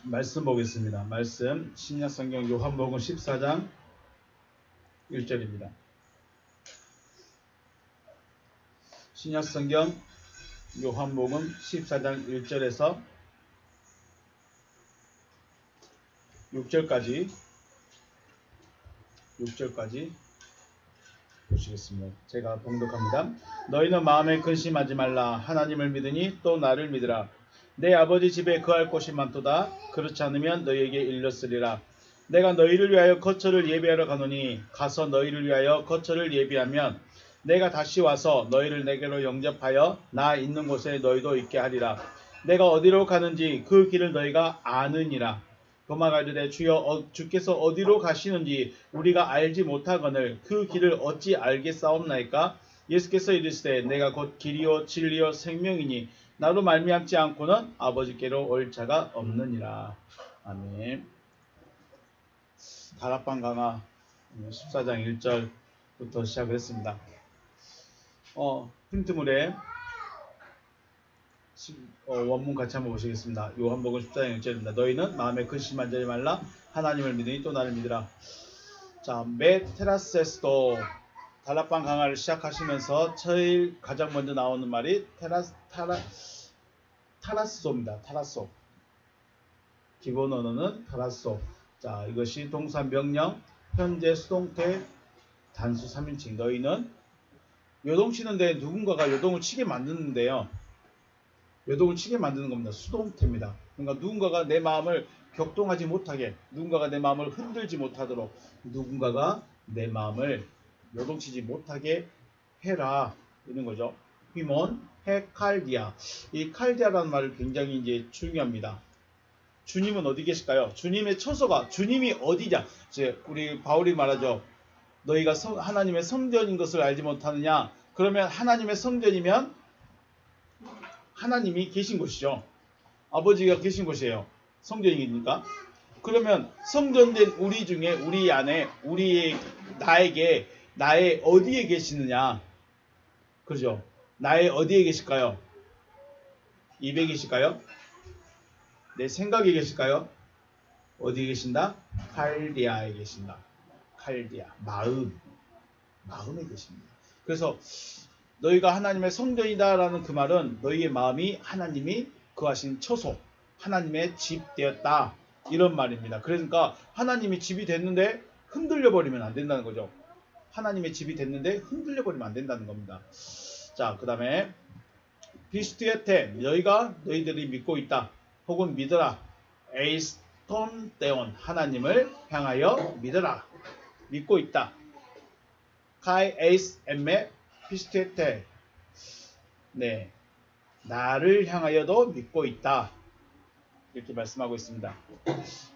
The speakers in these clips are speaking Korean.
말씀 보겠습니다. 말씀 신약성경 요한복음 14장 1절입니다. 신약성경 요한복음 14장 1절에서 6절까지 보시겠습니다. 제가 봉독합니다. 너희는 마음에 근심하지 말라. 하나님을 믿으니 또 나를 믿으라. 내 아버지 집에 거할 곳이 많도다. 그렇지 않으면 너희에게 일렀으리라. 내가 너희를 위하여 거처를 예비하러 가노니 가서 너희를 위하여 거처를 예비하면 내가 다시 와서 너희를 내게로 영접하여 나 있는 곳에 너희도 있게 하리라. 내가 어디로 가는지 그 길을 너희가 아느니라. 도마가 이르되 주여 주께서 어디로 가시는지 우리가 알지 못하거늘 그 길을 어찌 알겠사옵나이까. 예수께서 이르시되 내가 곧 길이요 진리요 생명이니 나로 말미암지 않고는 아버지께로 올 자가 없느니라. 아멘. 다락방 강화 14장 1절부터 시작을 했습니다. 프린트물에 원문 같이 한번 보시겠습니다. 요한복음 14장 1절입니다. 너희는 마음에 근심하지 말라. 하나님을 믿으니 또 나를 믿으라. 자, 메테라세스도 다락방 강화를 시작하시면서 제일 가장 먼저 나오는 말이 타라소입니다. 타라소. 기본 언어는 타라소. 자, 이것이 동사 명령, 현재 수동태, 단수 3인칭. 너희는 요동치는데 누군가가 요동을 치게 만드는데요. 요동을 치게 만드는 겁니다. 수동태입니다. 그러니까 누군가가 내 마음을 격동하지 못하게, 누군가가 내 마음을 흔들지 못하도록, 누군가가 내 마음을 요동치지 못하게 해라. 이런 거죠. 휘몬, 헤칼디아. 이 칼디아라는 말을 굉장히 이제 중요합니다. 주님은 어디 계실까요? 주님의 처소가, 주님이 어디냐? 이제 우리 바울이 말하죠. 너희가 하나님의 성전인 것을 알지 못하느냐? 그러면 하나님의 성전이면 하나님이 계신 곳이죠. 아버지가 계신 곳이에요. 성전이니까. 그러면 성전된 우리 중에 우리 안에 나의 어디에 계시느냐? 그죠? 나의 어디에 계실까요? 입에 계실까요? 내 생각에 계실까요? 어디에 계신다? 칼디아에 계신다. 칼디아, 마음에 계십니다. 그래서 너희가 하나님의 성전이다라는 그 말은 너희의 마음이 하나님이 거하신 처소, 하나님의 집 되었다, 이런 말입니다. 그러니까 하나님이 집이 됐는데 흔들려 버리면 안 된다는 거죠. 하나님의 집이 됐는데 흔들려 버리면 안 된다는 겁니다. 자, 그 다음에 비스트에테, 너희들이 믿고 있다 혹은 믿어라. 에이스톤 데온, 하나님을 향하여 믿어라, 믿고 있다. 카이 에이스 엠메 피스테테, 네, 나를 향하여도 믿고 있다, 이렇게 말씀하고 있습니다.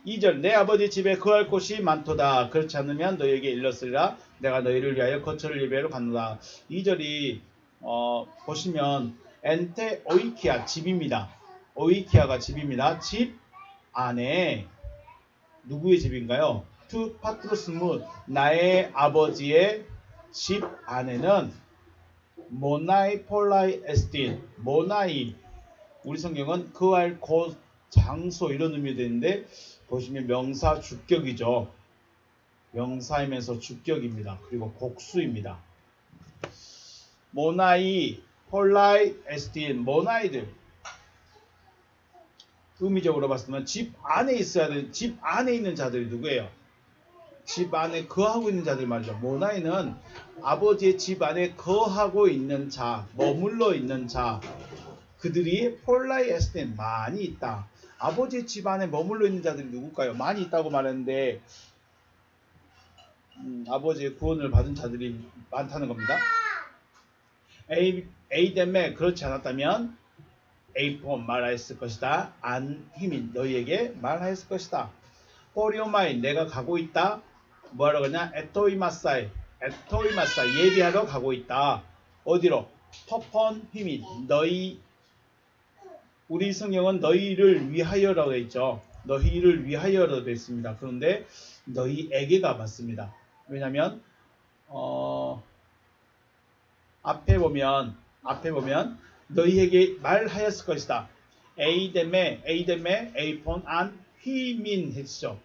2절, 내 아버지 집에 거할 곳이 많도다. 그렇지 않으면 너희에게 일렀으리라. 내가 너희를 위하여 거처를 예비하러 갔노라. 2절이 보시면 엔테 오이키아, 집입니다. 오이키아가 집입니다. 집 안에 누구의 집인가요? 투 파트로스무, 나의 아버지의 집 안에는 모나이 폴라이 에스틴, 모나이, 우리 성경은 거할 곳, 장소, 이런 의미가 되는데 보시면 명사 주격이죠. 명사이면서 주격입니다. 그리고 복수입니다. 모나이 폴라이 에스틴, 모나이들, 의미적으로 봤을 때는 집 안에 있어야 되는, 집 안에 있는 자들이 누구예요? 집 안에 거하고 있는 자들 말이죠. 모나이는 아버지의 집 안에 거하고 있는 자, 머물러 있는 자, 그들이 폴라이 에스텐, 많이 있다. 아버지의 집 안에 머물러 있는 자들이 누굴까요? 많이 있다고 말했는데 아버지의 구원을 받은 자들이 많다는 겁니다. 에이뎀에 그렇지 않았다면 에이폰 말하였을 것이다. 안 힘인 너희에게 말하였을 것이다. 포리오마이, 내가 가고 있다. 뭐하러 가냐? 에토이마사이, 예비하러 가고 있다. 어디로? 터펀 힘인, 너희, 우리 성경은 너희를 위하여라고 되어 있죠. 너희를 위하여라고 되어 있습니다. 그런데 너희에게가 맞습니다. 왜냐하면 앞에 보면 너희에게 말하였을 것이다. 에이뎀에 에이폰 안 휘민 했죠.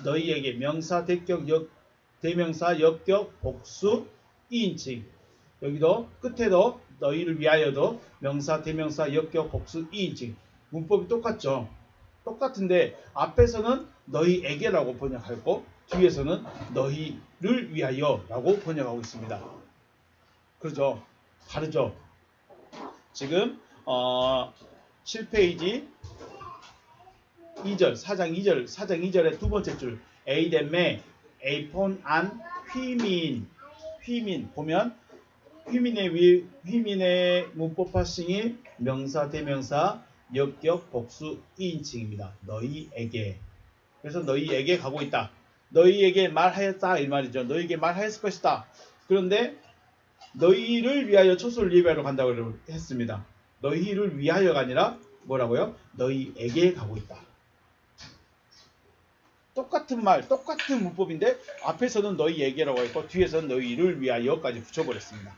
너희에게 명사, 대명사, 역격, 복수, 이인칭. 여기도 끝에도 너희를 위하여도 명사, 대명사, 역격, 복수, 이인칭. 문법이 똑같죠. 똑같은데 앞에서는 너희에게라고 번역하고 뒤에서는 너희를 위하여라고 번역하고 있습니다. 그렇죠? 다르죠? 지금 7페이지 2절, 4장 2절의 두 번째 줄 에이덴메, 에이폰 안, 휘민 보면 휘민의 문법 파싱이 명사, 대명사, 역격, 복수, 이인칭입니다. 너희에게. 그래서 너희에게 가고 있다. 너희에게 말하였다 이 말이죠. 너희에게 말하였을 것이다. 그런데 너희를 위하여 초소를 예배하러 간다고 했습니다. 너희를 위하여가 아니라 뭐라고요? 너희에게 가고 있다. 똑같은 말, 똑같은 문법인데 앞에서는 너희에게라고 했고 뒤에서는 너희를 위하여까지 붙여버렸습니다.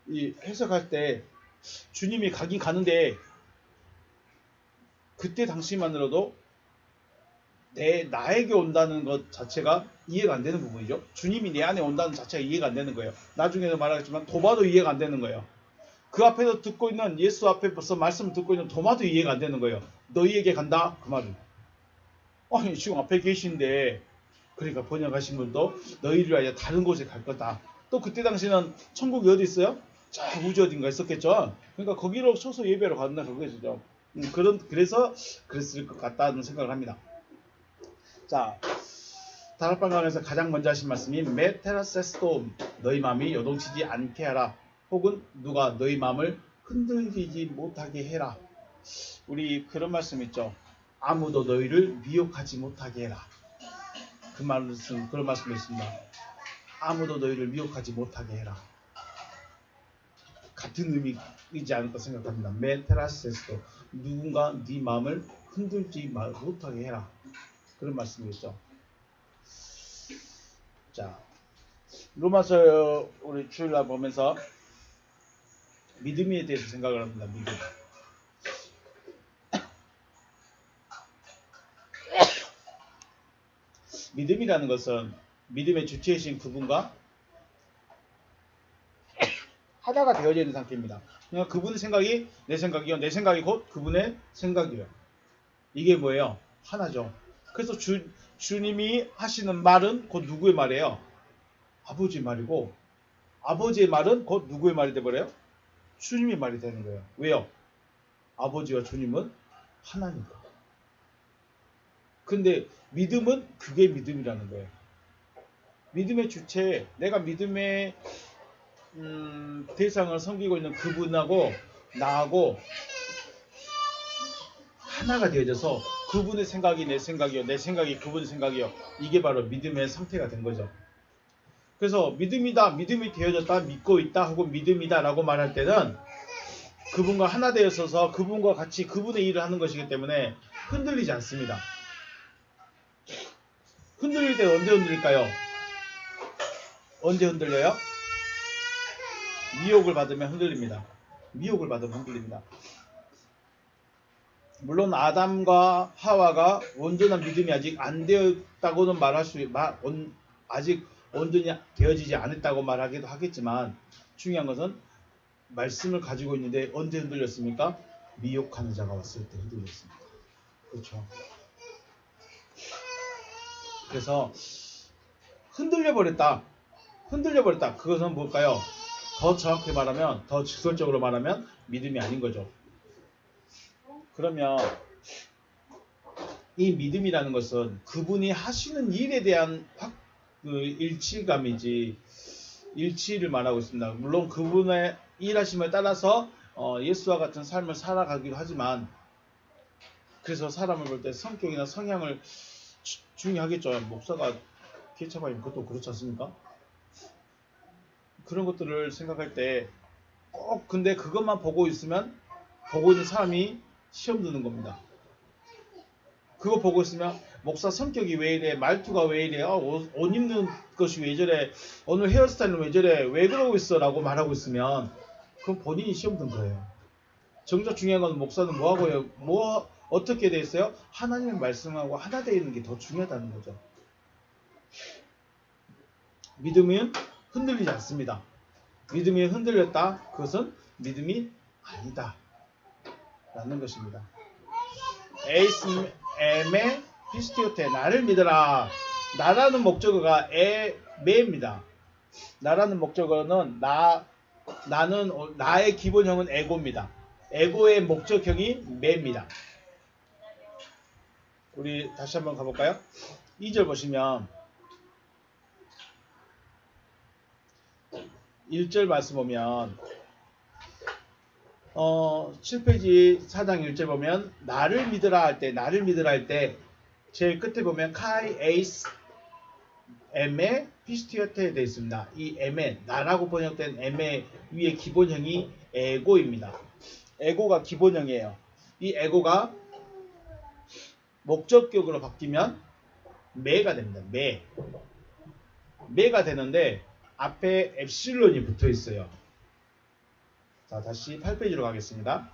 이 해석할 때 주님이 가긴 가는데 그때 당시만으로도 나에게 온다는 것 자체가 이해가 안 되는 부분이죠. 주님이 내 안에 온다는 자체가 이해가 안 되는 거예요. 나중에도 말하겠지만 도마도 이해가 안 되는 거예요. 그 앞에서 듣고 있는 예수 앞에 벌써 말씀을 듣고 있는 도마도 이해가 안 되는 거예요. 너희에게 간다 그 말은. 아니 지금 앞에 계신데 그러니까 번역하신 분도 너희를 위하여 다른 곳에 갈 거다. 또 그때 당시는 천국이 어디 있어요? 저 우주 어딘가 있었겠죠. 그러니까 거기로 초소 예배로 간다 그거죠. 그래서 그랬을 것 같다는 생각을 합니다. 자, 다락방 가면서 가장 먼저 하신 말씀이 메테라세스도 너희 마음이 요동치지 않게 하라. 혹은 누가 너희 마음을 흔들리지 못하게 해라. 우리 그런 말씀 있죠. 아무도 너희를 미혹하지 못하게 해라. 그런 말씀이 있습니다. 아무도 너희를 미혹하지 못하게 해라. 같은 의미이지 않을까 생각합니다. 메테라세스도 누군가 네 마음을 흔들지 못하게 해라. 그런 말씀이었죠. 자, 로마서 우리 주일날 보면서 믿음에 대해서 생각을 합니다. 믿음이라는 것은 믿음의 주체이신 그분과 하나가 되어져 있는 상태입니다. 그러니까 그분의 생각이 내 생각이요, 내 생각이 곧 그분의 생각이요. 이게 뭐예요? 하나죠. 그래서 주님이 하시는 말은 곧 누구의 말이에요? 아버지의 말이고 아버지의 말은 곧 누구의 말이 되버려요? 주님의 말이 되는 거예요. 왜요? 아버지와 주님은 하나니까. 근데 믿음은 그게 믿음이라는 거예요. 믿음의 주체, 내가 믿음의 대상을 섬기고 있는 그분하고 나하고 하나가 되어져서 그분의 생각이 내 생각이요, 내 생각이 그분의 생각이요. 이게 바로 믿음의 상태가 된 거죠. 그래서 믿음이다, 믿음이 되어졌다, 믿고 있다 하고 믿음이다 라고 말할 때는 그분과 하나 되어서서 그분과 같이 그분의 일을 하는 것이기 때문에 흔들리지 않습니다. 흔들릴 때 언제 흔들릴까요? 언제 흔들려요? 미혹을 받으면 흔들립니다. 미혹을 받으면 흔들립니다. 물론 아담과 하와가 온전한 믿음이 아직 안 되었다고는 아직 온전히 되어지지 않았다고 말하기도 하겠지만 중요한 것은 말씀을 가지고 있는데 언제 흔들렸습니까? 미혹하는 자가 왔을 때 흔들렸습니다. 그렇죠. 그래서 흔들려버렸다. 그것은 뭘까요? 더 정확히 말하면, 더 직설적으로 말하면 믿음이 아닌 거죠. 그러면 이 믿음이라는 것은 그분이 하시는 일에 대한 일치감이지 일치를 말하고 있습니다. 물론 그분의 일하심에 따라서 예수와 같은 삶을 살아가기도 하지만 그래서 사람을 볼 때 성격이나 성향을 중요하겠죠. 목사가 개차반이면 그것도 그렇지 않습니까? 그런 것들을 생각할 때 꼭 근데 그것만 보고 있으면 보고 있는 사람이 시험 드는 겁니다. 그거 보고 있으면 목사 성격이 왜 이래, 말투가 왜 이래, 옷 입는 것이 왜 저래, 오늘 헤어스타일은 왜 저래, 왜 그러고 있어 라고 말하고 있으면 그건 본인이 시험 든 거예요. 정작 중요한 건 목사는 뭐 어떻게 돼 있어요? 하나님의 말씀하고 하나 되어 있는 게 더 중요하다는 거죠. 믿음은 흔들리지 않습니다. 믿음이 흔들렸다. 그것은 믿음이 아니다. 라는 것입니다. 에이스 에메 피스티오테 나를 믿어라. 나라는 목적어가 메입니다. 나라는 목적어는 나는 나의 기본형은 에고입니다. 에고의 목적형이 메입니다. 우리 다시 한번 가볼까요? 2절 보시면 1절 말씀 보면 7페이지 4장 1절 보면 나를 믿으라 할 때 제일 끝에 보면 카이 에이스 에메 피스티어테에 되어 있습니다. 이 에메 나라고 번역된 에메 위에 기본형이 에고입니다. 에고가 기본형이에요. 이 에고가 목적격으로 바뀌면 메가 됩니다. 메가 되는데 앞에 엡실론이 붙어 있어요. 자, 다시 8페이지로 가겠습니다.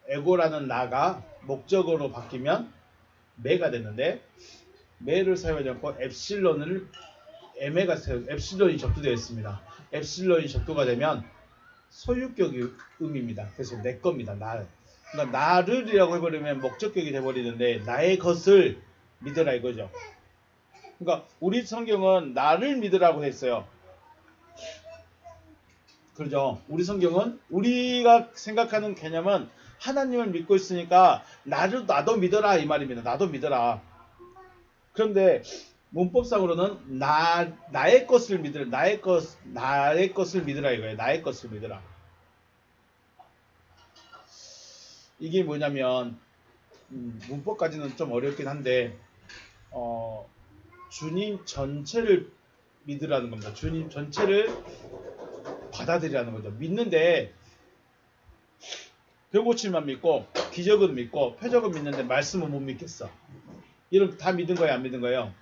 에고라는 나가 목적어로 바뀌면 메가 되는데 메를 사용하지 않고 엡실론이 접두되어 있습니다. 엡실론이 접두가 되면 소유격의 의미입니다. 그래서 내 겁니다. 그러니까 나를이라고 해버리면 목적격이 돼버리는데 나의 것을 믿으라 이거죠. 그러니까 우리 성경은 나를 믿으라고 했어요. 그렇죠. 우리 성경은 우리가 생각하는 개념은 하나님을 믿고 있으니까 나도 믿어라 이 말입니다. 나도 믿어라. 그런데 문법상으로는 나의 것을 믿으라. 나의 것을 믿으라 이거예요. 나의 것을 믿으라. 이게 뭐냐면 문법까지는 좀 어렵긴 한데 주님 전체를 믿으라는 겁니다. 주님 전체를 받아들이라는 거죠. 믿는데 병고침만 믿고 기적은 믿고 표적은 믿는데 말씀은 못 믿겠어. 이런 다 믿은 거예요, 안 믿은 거예요?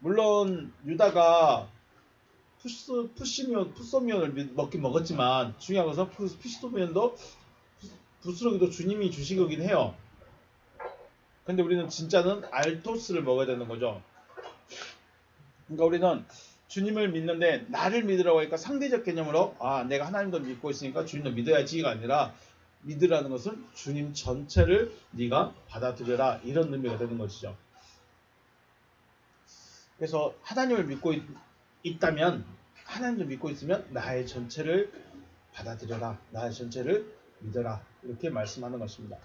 물론 유다가 푸소미온을 먹긴 먹었지만 중요한 것은 푸소미온도 부스러기도 주님이 주신 거긴 해요. 근데 우리는 진짜는 알토스를 먹어야 되는 거죠. 그러니까 우리는 주님을 믿는데 나를 믿으라고 하니까 상대적 개념으로 내가 하나님도 믿고 있으니까 주님도 믿어야지가 아니라 믿으라는 것은 주님 전체를 네가 받아들여라 이런 의미가 되는 것이죠. 그래서 하나님을 믿고 있다면 하나님도 믿고 있으면 나의 전체를 받아들여라. 나의 전체를 믿어라. 이렇게 말씀하는 것입니다.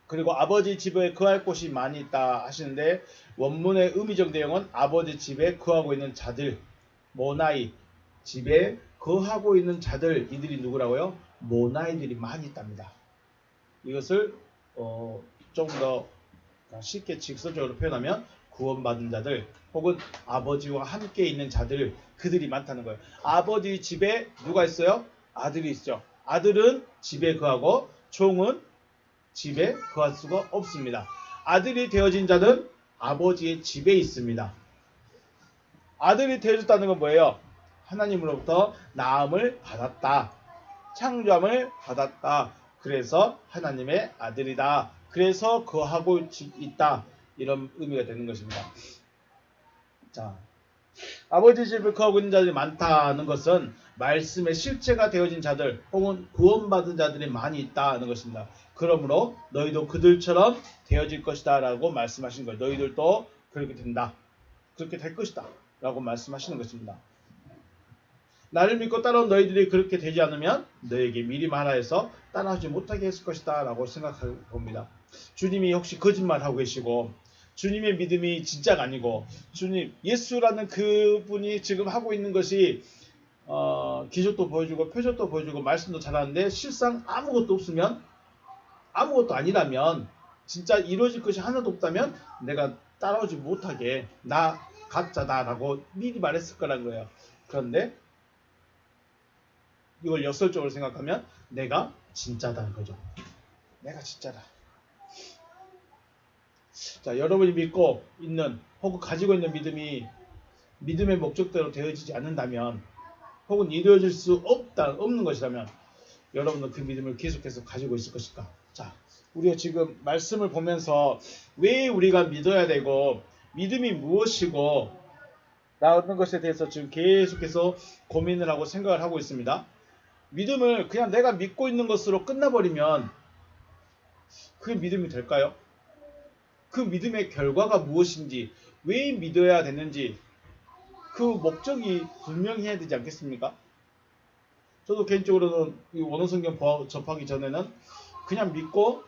그리고 아버지 집에 거할 곳이 많이 있다 하시는데 원문의 의미적 내용은 아버지 집에 거하고 있는 자들, 모나이, 집에 거하고 있는 자들, 이들이 누구라고요? 모나이들이 많이 있답니다. 이것을 좀 더 쉽게 직설적으로 표현하면 구원받은 자들 혹은 아버지와 함께 있는 자들, 그들이 많다는 거예요. 아버지 집에 누가 있어요? 아들이 있죠. 아들은 집에 거하고 종은 집에 거할 수가 없습니다. 아들이 되어진 자는 아버지의 집에 있습니다. 아들이 되어졌다는 건 뭐예요? 하나님으로부터 나음을 받았다. 창조함을 받았다. 그래서 하나님의 아들이다. 그래서 거하고 있다. 이런 의미가 되는 것입니다. 자, 아버지 집에 거하고 있는 자들이 많다는 것은 말씀의 실체가 되어진 자들 혹은 구원받은 자들이 많이 있다는 것입니다. 그러므로 너희도 그들처럼 되어질 것이다 라고 말씀하신 거예요. 너희들도 그렇게 된다. 그렇게 될 것이다 라고 말씀하시는 것입니다. 나를 믿고 따라온 너희들이 그렇게 되지 않으면 너에게 미리 말하여서 따라하지 못하게 했을 것이다 라고 생각해 봅니다. 주님이 혹시 거짓말하고 계시고 주님의 믿음이 진짜가 아니고 주님 예수라는 그분이 지금 하고 있는 것이 기적도 보여주고 표적도 보여주고 말씀도 잘하는데 실상 아무것도 없으면 아무것도 아니라면 진짜 이루어질 것이 하나도 없다면 내가 따라오지 못하게 나 가짜다라고 미리 말했을 거란 거예요. 그런데 이걸 역설적으로 생각하면 내가 진짜다는 거죠. 내가 진짜다. 자, 여러분이 믿고 있는 혹은 가지고 있는 믿음이 믿음의 목적대로 되어지지 않는다면 혹은 이루어질 수 없는 것이라면 여러분은 그 믿음을 계속해서 가지고 있을 것일까? 자, 우리가 지금 말씀을 보면서 왜 우리가 믿어야 되고 믿음이 무엇이고 라는 것에 대해서 지금 계속해서 고민을 하고 생각을 하고 있습니다. 믿음을 그냥 내가 믿고 있는 것으로 끝나버리면 그게 믿음이 될까요? 그 믿음의 결과가 무엇인지, 왜 믿어야 되는지 그 목적이 분명해야 되지 않겠습니까? 저도 개인적으로는 이 원어성경 접하기 전에는 그냥 믿고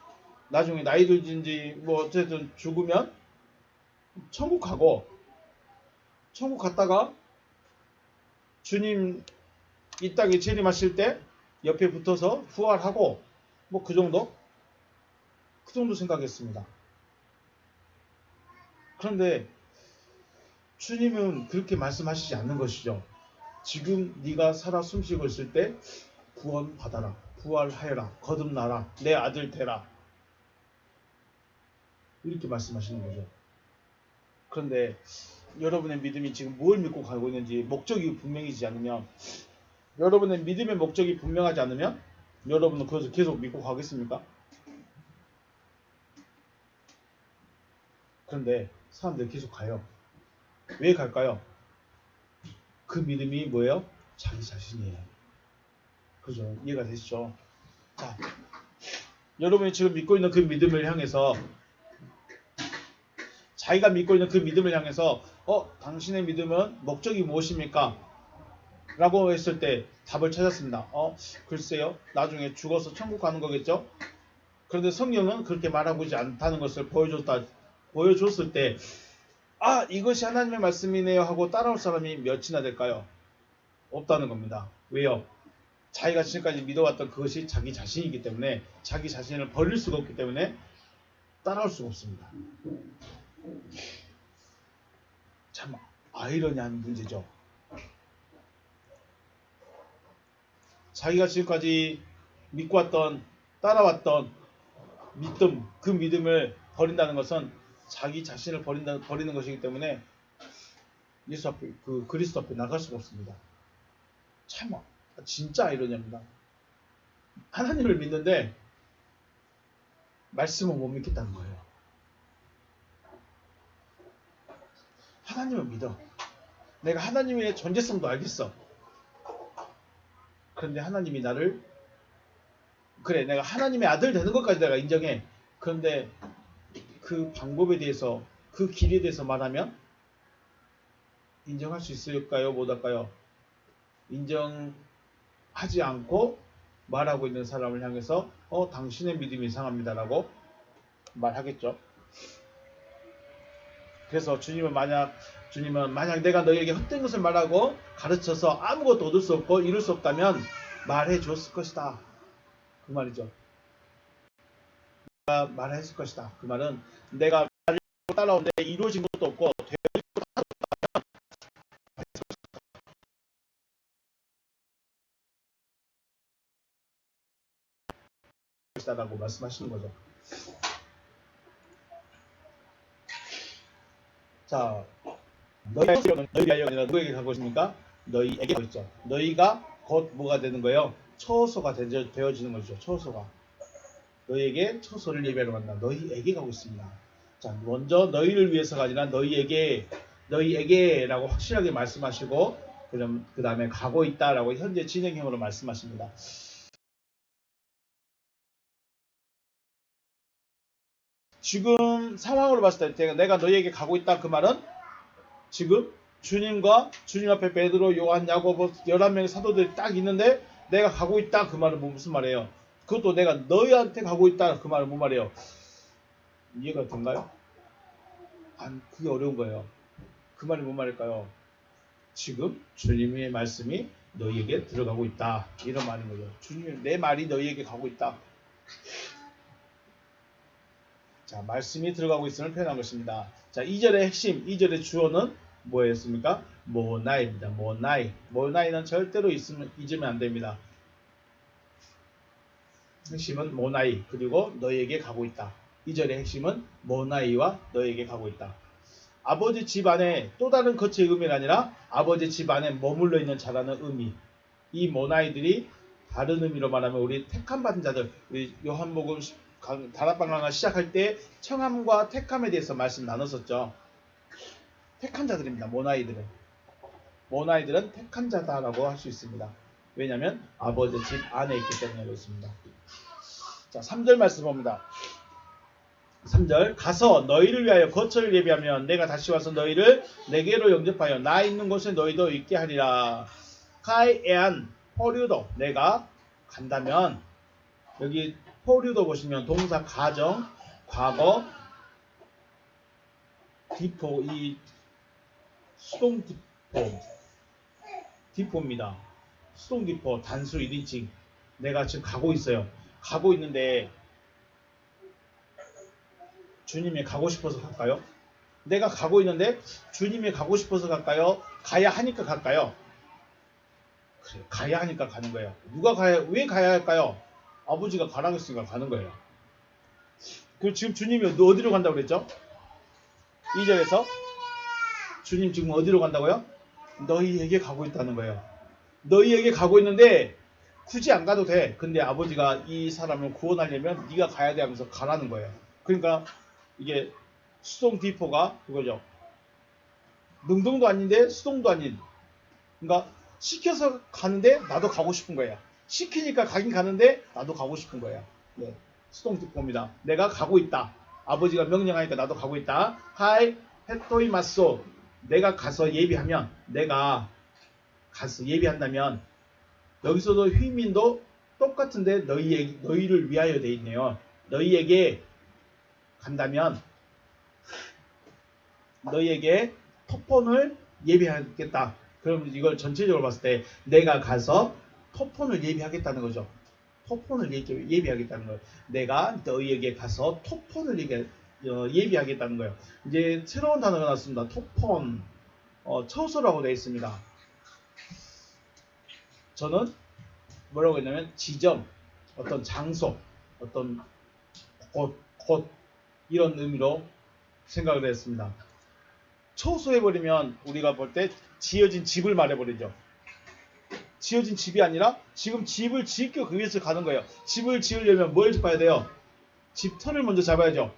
나중에 나이 들든지 뭐 어쨌든 죽으면 천국 가고, 천국 갔다가 주님 이 땅에 재림하실 때 옆에 붙어서 부활하고 뭐 그 정도 생각했습니다. 그런데 주님은 그렇게 말씀하시지 않는 것이죠. 지금 네가 살아 숨쉬고 있을 때 구원받아라, 부활하여라, 거듭나라, 내 아들 되라, 이렇게 말씀하시는 거죠. 그런데 여러분의 믿음이 지금 뭘 믿고 가고 있는지 목적이 분명하지 않으면, 여러분의 믿음의 목적이 분명하지 않으면 여러분은 그것을 계속 믿고 가겠습니까? 그런데 사람들이 계속 가요. 왜 갈까요? 그 믿음이 뭐예요? 자기 자신이에요. 그죠? 이해가 되시죠? 자, 여러분이 지금 믿고 있는 그 믿음을 향해서, 자기가 믿고 있는 그 믿음을 향해서 당신의 믿음은 목적이 무엇입니까? 라고 했을 때 답을 찾았습니다. 글쎄요, 나중에 죽어서 천국 가는 거겠죠? 그런데 성경은 그렇게 말하고 있지 않다는 것을 보여줬을 때, 이것이 하나님의 말씀이네요 하고 따라올 사람이 몇이나 될까요? 없다는 겁니다. 왜요? 자기가 지금까지 믿어왔던 그것이 자기 자신이기 때문에, 자기 자신을 버릴 수가 없기 때문에 따라올 수가 없습니다. 참 아이러니한 문제죠. 자기가 지금까지 믿고 왔던, 따라왔던 믿음, 그 믿음을 버린다는 것은 자기 자신을 버리는 것이기 때문에 예수 앞에, 그리스도 앞에 나갈 수가 없습니다. 참 진짜 아이러니합니다. 하나님을 믿는데 말씀은 못 믿겠다는 거예요. 하나님을 믿어. 내가 하나님의 존재성도 알겠어. 그런데 하나님이 나를, 그래 내가 하나님의 아들 되는 것까지 내가 인정해. 그런데 그 방법에 대해서, 그 길에 대해서 말하면 인정할 수 있을까요? 못할까요? 인정하지 않고 말하고 있는 사람을 향해서 당신의 믿음이 이상합니다라고 말하겠죠. 그래서 주님은 만약 내가 너희에게 헛된 것을 말하고 가르쳐서 아무것도 얻을 수 없고 이룰 수 없다면 말해 주었을 것이다, 그 말이죠. 내가 말했을 것이다. 그 말은 내가 따라오는데 이루어진 것도 없고 라고 말씀하시는 거죠. 자, 너희가 아니라 누구에게 가고 있습니까? 너희에게 가고 있죠. 너희가 곧 뭐가 되는 거예요? 처소가 되어지는 거죠. 처소가. 너희에게 처소를 예배하러 간다. 너희에게 가고 있습니다. 자, 먼저 너희를 위해서가 아니라 너희에게라고 확실하게 말씀하시고, 그럼 그 다음에 가고 있다라고 현재 진행형으로 말씀하십니다. 지금 상황으로 봤을 때 내가 너희에게 가고 있다, 그 말은 지금 주님과 주님 앞에 베드로, 요한, 야고보 11명의 사도들이 딱 있는데 내가 가고 있다, 그 말은 무슨 말이에요? 그것도 내가 너희한테 가고 있다, 그 말은 뭔 말이에요? 이해가 된가요? 그게 어려운 거예요. 그 말이 뭔 말일까요? 지금 주님의 말씀이 너희에게 들어가고 있다, 이런 말인 거죠. 주님, 내 말이 너희에게 가고 있다. 자, 말씀이 들어가고 있음을 표현한 것입니다. 자, 2절의 핵심, 2절의 주어는 뭐였습니까? 모나이입니다. 모나이는 절대로 잊으면 안 됩니다. 핵심은 모나이, 그리고 너희에게 가고 있다. 2절의 핵심은 모나이와 너희에게 가고 있다. 아버지 집 안에 또 다른 거치의 의미가 아니라 아버지 집 안에 머물러 있는 자라는 의미, 이 모나이들이 다른 의미로 말하면 우리 택함 받은 자들, 우리 요한복음 다락방 강화 시작할 때 청함과 택함에 대해서 말씀 나눴었죠. 택한 자들입니다. 모나이들은 택한 자다라고 할 수 있습니다. 왜냐하면 아버지 집 안에 있기 때문에 그렇습니다. 자, 3절 말씀 봅니다. 3절 가서 너희를 위하여 거처를 예비하면 내가 다시 와서 너희를 내게로 영접하여 나 있는 곳에 너희도 있게 하리라. 카이 에안 포류도 내가 간다면 여기 포류도 보시면 동사 가정 과거 디포 이 수동 디포입니다. 수동 디포 단수 1인칭 내가 지금 가고 있어요. 가고 있는데 주님이 가고 싶어서 갈까요? 내가 가고 있는데 주님이 가고 싶어서 갈까요? 가야 하니까 갈까요? 그래, 가야 하니까 가는 거예요. 왜 가야 할까요? 아버지가 가라고 했으니까 가는 거예요. 그리고 지금 주님이 어디로 간다고 그랬죠? 2절에서 주님 지금 어디로 간다고요? 너희에게 가고 있다는 거예요. 너희에게 가고 있는데 굳이 안 가도 돼. 근데 아버지가 이 사람을 구원하려면 네가 가야 돼 하면서 가라는 거예요. 그러니까 이게 수동 디포가 그거죠. 능동도 아닌데 수동도 아닌. 그러니까 시켜서 가는데 나도 가고 싶은 거예요. 시키니까 가긴 가는데 나도 가고 싶은 거예요. 네, 수동 디포입니다. 내가 가고 있다. 아버지가 명령하니까 나도 가고 있다. 하이 헤토이 마소. 내가 가서 예비하면 내가 가서 예비한다면 여기서도 휘민도 똑같은데 너희를 위하여 돼 있네요. 너희에게 간다면 너희에게 토폰을 예비하겠다. 그럼 이걸 전체적으로 봤을 때 내가 가서 토폰을 예비하겠다는 거죠. 토폰을 예비하겠다는 거예요. 내가 너희에게 가서 토폰을 예비하겠다는 거예요. 이제 새로운 단어가 나왔습니다. 토폰 처소라고 되어 있습니다. 저는 뭐라고 했냐면 지점, 어떤 장소, 어떤 곳 이런 의미로 생각을 했습니다. 처소해버리면 우리가 볼 때 지어진 집을 말해버리죠. 지어진 집이 아니라 지금 집을 짓기 위해서 가는 거예요. 집을 지으려면 뭘 봐야 돼요? 집 턴을 먼저 잡아야죠.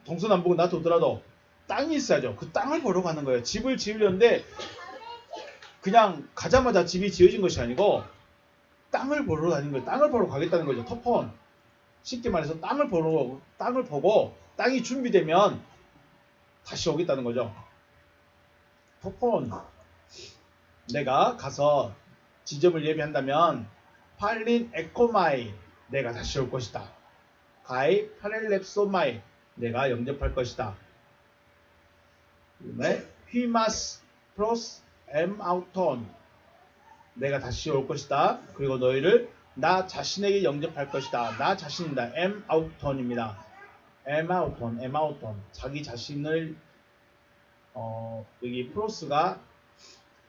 동서남북 놔두더라도 땅이 있어야죠. 그 땅을 보러 가는 거예요. 집을 지으려는데 그냥 가자마자 집이 지어진 것이 아니고 땅을 보러 다니는 거예요. 땅을 보러 가겠다는 거죠. 터폰. 쉽게 말해서 땅을 보고 땅이 준비되면 다시 오겠다는 거죠. 터폰. 내가 가서 지점을 예비한다면 팔린 에코마이 내가 다시 올 것이다. 가이 파렐랩소마이 내가 영접할 것이다. 그다음에 휘마스 플러스 엠아우톤 내가 다시 올 것이다. 그리고 너희를 나 자신에게 영접할 것이다. 나 자신이다. 엠아우톤입니다. 엠아우톤 자기 자신을 여기 플러스가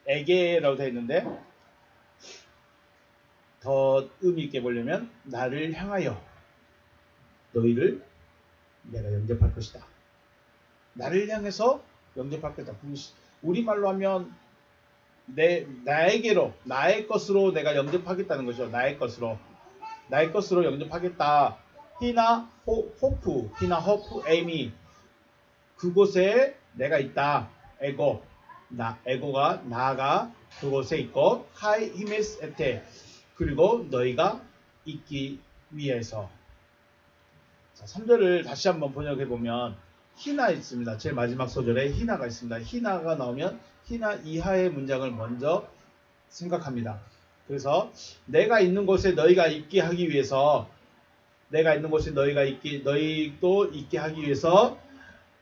에게라고 되어 있는데 더 의미 있게 보려면 나를 향하여 너희를 내가 영접할 것이다. 나를 향해서 영접할 것이다. 우리말로 하면 나에게로 나의 것으로 내가 영접하겠다는 거죠. 나의 것으로 영접하겠다. 히나 호프 에이미 그곳에 내가 있다. 에고가 나가 그곳에 있고 하이 히메스 에테 그리고 너희가 있기 위해서. 자, 3절을 다시 한번 번역해 보면 히나 있습니다. 제일 마지막 소절에 히나가 있습니다. 히나가 나오면 히나 이하의 문장을 먼저 생각합니다. 그래서 내가 있는 곳에 너희가 있게 하기 위해서 너희도 있게 하기 위해서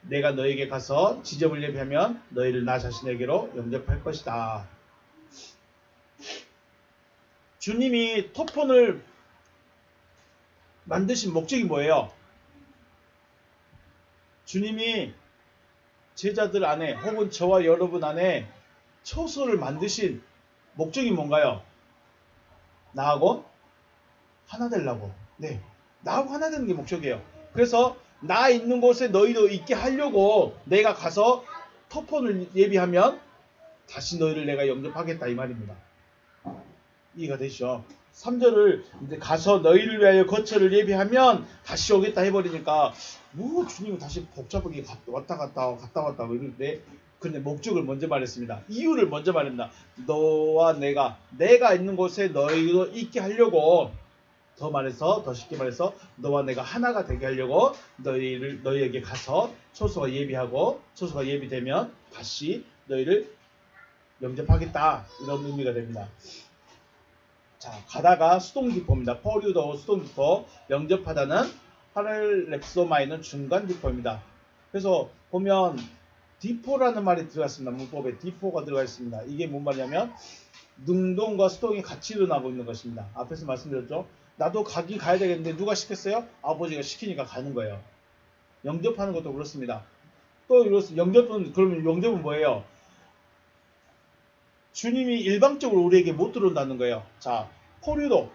내가 너에게 가서 지점을 예비하면 너희를 나 자신에게로 영접할 것이다. 주님이 토폰을 만드신 목적이 뭐예요? 주님이 제자들 안에 혹은 저와 여러분 안에 처소를 만드신 목적이 뭔가요? 나하고 하나 되려고. 네, 나하고 하나 되는 게 목적이에요. 그래서 나 있는 곳에 너희도 있게 하려고 내가 가서 토폰을 예비하면 다시 너희를 내가 영접하겠다 이 말입니다. 이해가 되시죠? 3절을 이제 가서 너희를 위하여 거처를 예비하면 다시 오겠다 해버리니까 뭐 주님은 다시 복잡하게 왔다 갔다 이러는데, 근데 목적을 먼저 말했습니다. 이유를 먼저 말합니다. 너와 내가 있는 곳에 너희도 있게 하려고, 더 쉽게 말해서 너와 내가 하나가 되게 하려고 너희에게 가서 처소가 예비되면 다시 너희를 영접하겠다, 이런 의미가 됩니다. 자, 가다가 수동기포입니다. 포류도 수동기포, 영접하다는 파렐렉소마이는 중간기포입니다. 그래서 보면 디포라는 말이 들어갔습니다. 문법에 디포가 들어가 있습니다. 이게 뭔 말이냐면 능동과 수동이 같이 일어나고 있는 것입니다. 앞에서 말씀드렸죠. 나도 가긴 가야 되겠는데 누가 시켰어요? 아버지가 시키니까 가는 거예요. 영접하는 것도 그렇습니다. 또 그러면 영접은 뭐예요? 주님이 일방적으로 우리에게 못 들어온다는 거예요. 자, 포류도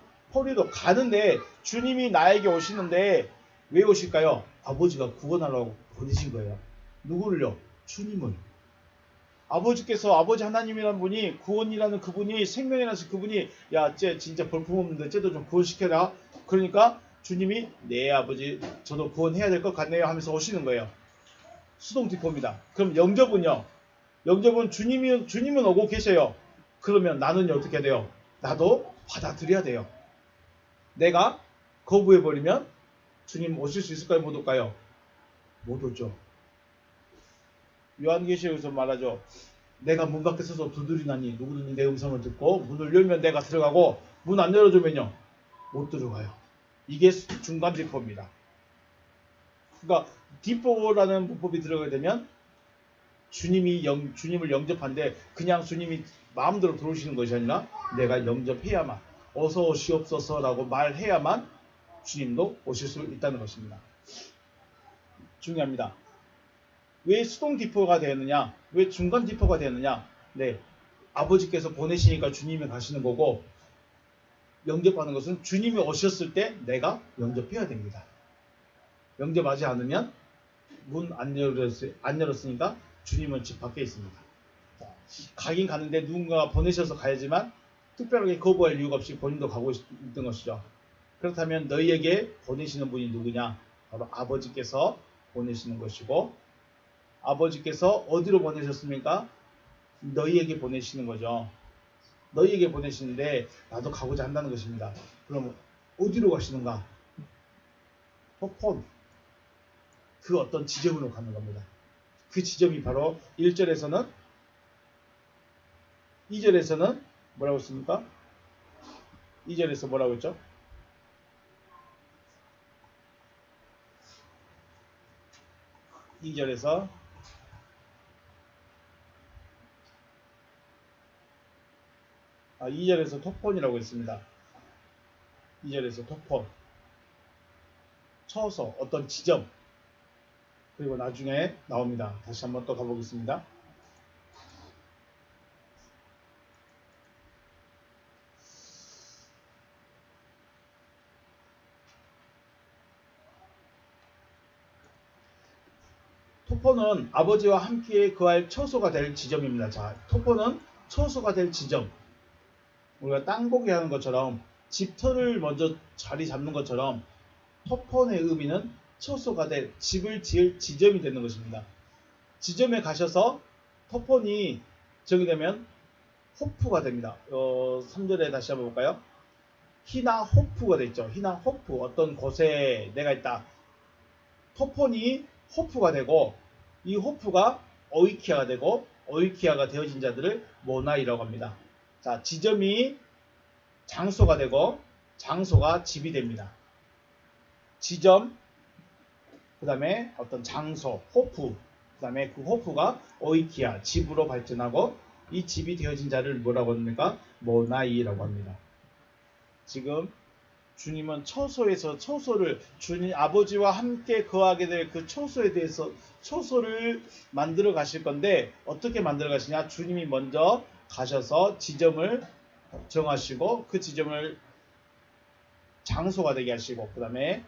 가는데 주님이 나에게 오시는데 왜 오실까요? 아버지가 구원하려고 보내신 거예요. 누구를요? 주님을. 아버지 하나님이라는 분이, 구원이라는 그분이, 생명이라는 그분이, 야, 쟤 진짜 볼품없는데 쟤도 좀 구원시켜라. 그러니까 주님이, 네 아버지 저도 구원해야 될 것 같네요 하면서 오시는 거예요. 수동디포입니다. 그럼 영접은요? 영접은 주님은 오고 계셔요. 그러면 나는 어떻게 돼요? 나도 받아들여야 돼요. 내가 거부해버리면 주님 오실 수 있을까요? 못 올까요? 못 오죠. 요한계시록에서 말하죠. 내가 문 밖에 서서 두드리나니 누구든지 내 음성을 듣고 문을 열면 내가 들어가고, 문 안 열어주면요 못 들어가요. 이게 중간 디포입니다. 그러니까 디포라는 문법이 들어가게 되면 주님을 영접한데 그냥 주님이 마음대로 들어오시는 것이 아니라 내가 영접해야만, 어서 오시옵소서라고 말해야만 주님도 오실 수 있다는 것입니다. 중요합니다. 왜 수동 디포가 되었느냐? 왜 중간 디포가 되었느냐? 네, 아버지께서 보내시니까 주님이 가시는 거고, 영접하는 것은 주님이 오셨을 때 내가 영접해야 됩니다. 영접하지 않으면 문 안 열었으니까 주님은 집 밖에 있습니다. 자, 가긴 가는데 누군가가 보내셔서 가야지만 특별하게 거부할 이유가 없이 본인도 가고 있던 것이죠. 그렇다면 너희에게 보내시는 분이 누구냐? 바로 아버지께서 보내시는 것이고, 아버지께서 어디로 보내셨습니까? 너희에게 보내시는 거죠. 너희에게 보내시는데 나도 가고자 한다는 것입니다. 그럼 어디로 가시는가? 토폰, 그 어떤 지점으로 가는 겁니다. 그 지점이 바로 1절에서는, 2절에서는 뭐라고 했습니까? 2절에서 뭐라고 했죠? 2절에서 토폰이라고 했습니다. 2절에서 토폰, 처소, 어떤 지점, 그리고 나중에 나옵니다. 다시 한번 또 가보겠습니다. 토포는 아버지와 함께 거할 처소가 될 지점입니다. 자, 토포는 처소가 될 지점. 우리가 땅보기 하는 것처럼 집터를 먼저 자리 잡는 것처럼 토폰의 의미는 처소가 될, 집을 지을 지점이 되는 것입니다. 지점에 가셔서 토폰이 정의되면 호프가 됩니다. 3절에 다시 한번 볼까요? 히나 호프가 되죠. 히나 호프, 어떤 곳에 내가 있다. 토폰이 호프가 되고, 이 호프가 오이키아가 되고, 오이키아가 되어진 자들을 모나이라고 합니다. 자, 지점이 장소가 되고 장소가 집이 됩니다. 지점, 그 다음에 어떤 장소, 호프, 그 다음에 그 호프가 오이키아, 집으로 발전하고, 이 집이 되어진 자를 뭐라고 합니까? 모나이라고 합니다. 지금 주님은 처소에서 처소를, 주님 아버지와 함께 거하게 될 그 처소에 대해서 처소를 만들어 가실 건데, 어떻게 만들어 가시냐? 주님이 먼저 가셔서 지점을 정하시고, 그 지점을 장소가 되게 하시고, 그 다음에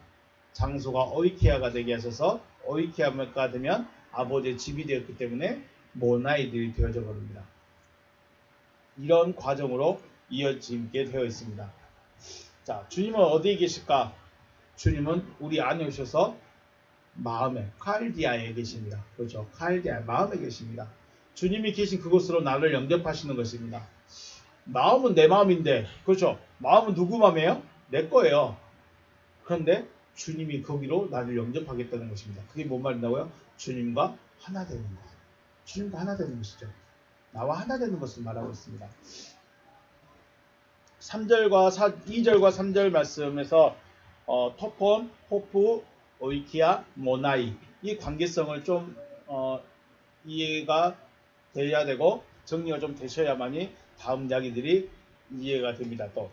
장소가 오이키아가 되게 하셔서, 오이키아가 되면 아버지의 집이 되었기 때문에 모나이들이 되어져 버립니다. 이런 과정으로 이어지게 되어 있습니다. 자, 주님은 어디에 계실까? 주님은 우리 안에 오셔서 마음에, 칼디아에 계십니다. 그렇죠. 칼디아, 마음에 계십니다. 주님이 계신 그곳으로 나를 영접하시는 것입니다. 마음은 내 마음인데, 그렇죠. 마음은 누구 마음이에요? 내 거예요. 그런데 주님이 거기로 나를 영접하겠다는 것입니다. 그게 뭔 말인다고요? 주님과 하나 되는 것. 주님과 하나 되는 것이죠. 나와 하나 되는 것을 말하고 있습니다. 2절과 3절 말씀에서 토폰, 호프, 오이키아, 모나이 이 관계성을 좀 이해가 돼야 되고 정리가 좀 되셔야만이 다음 이야기들이 이해가 됩니다. 또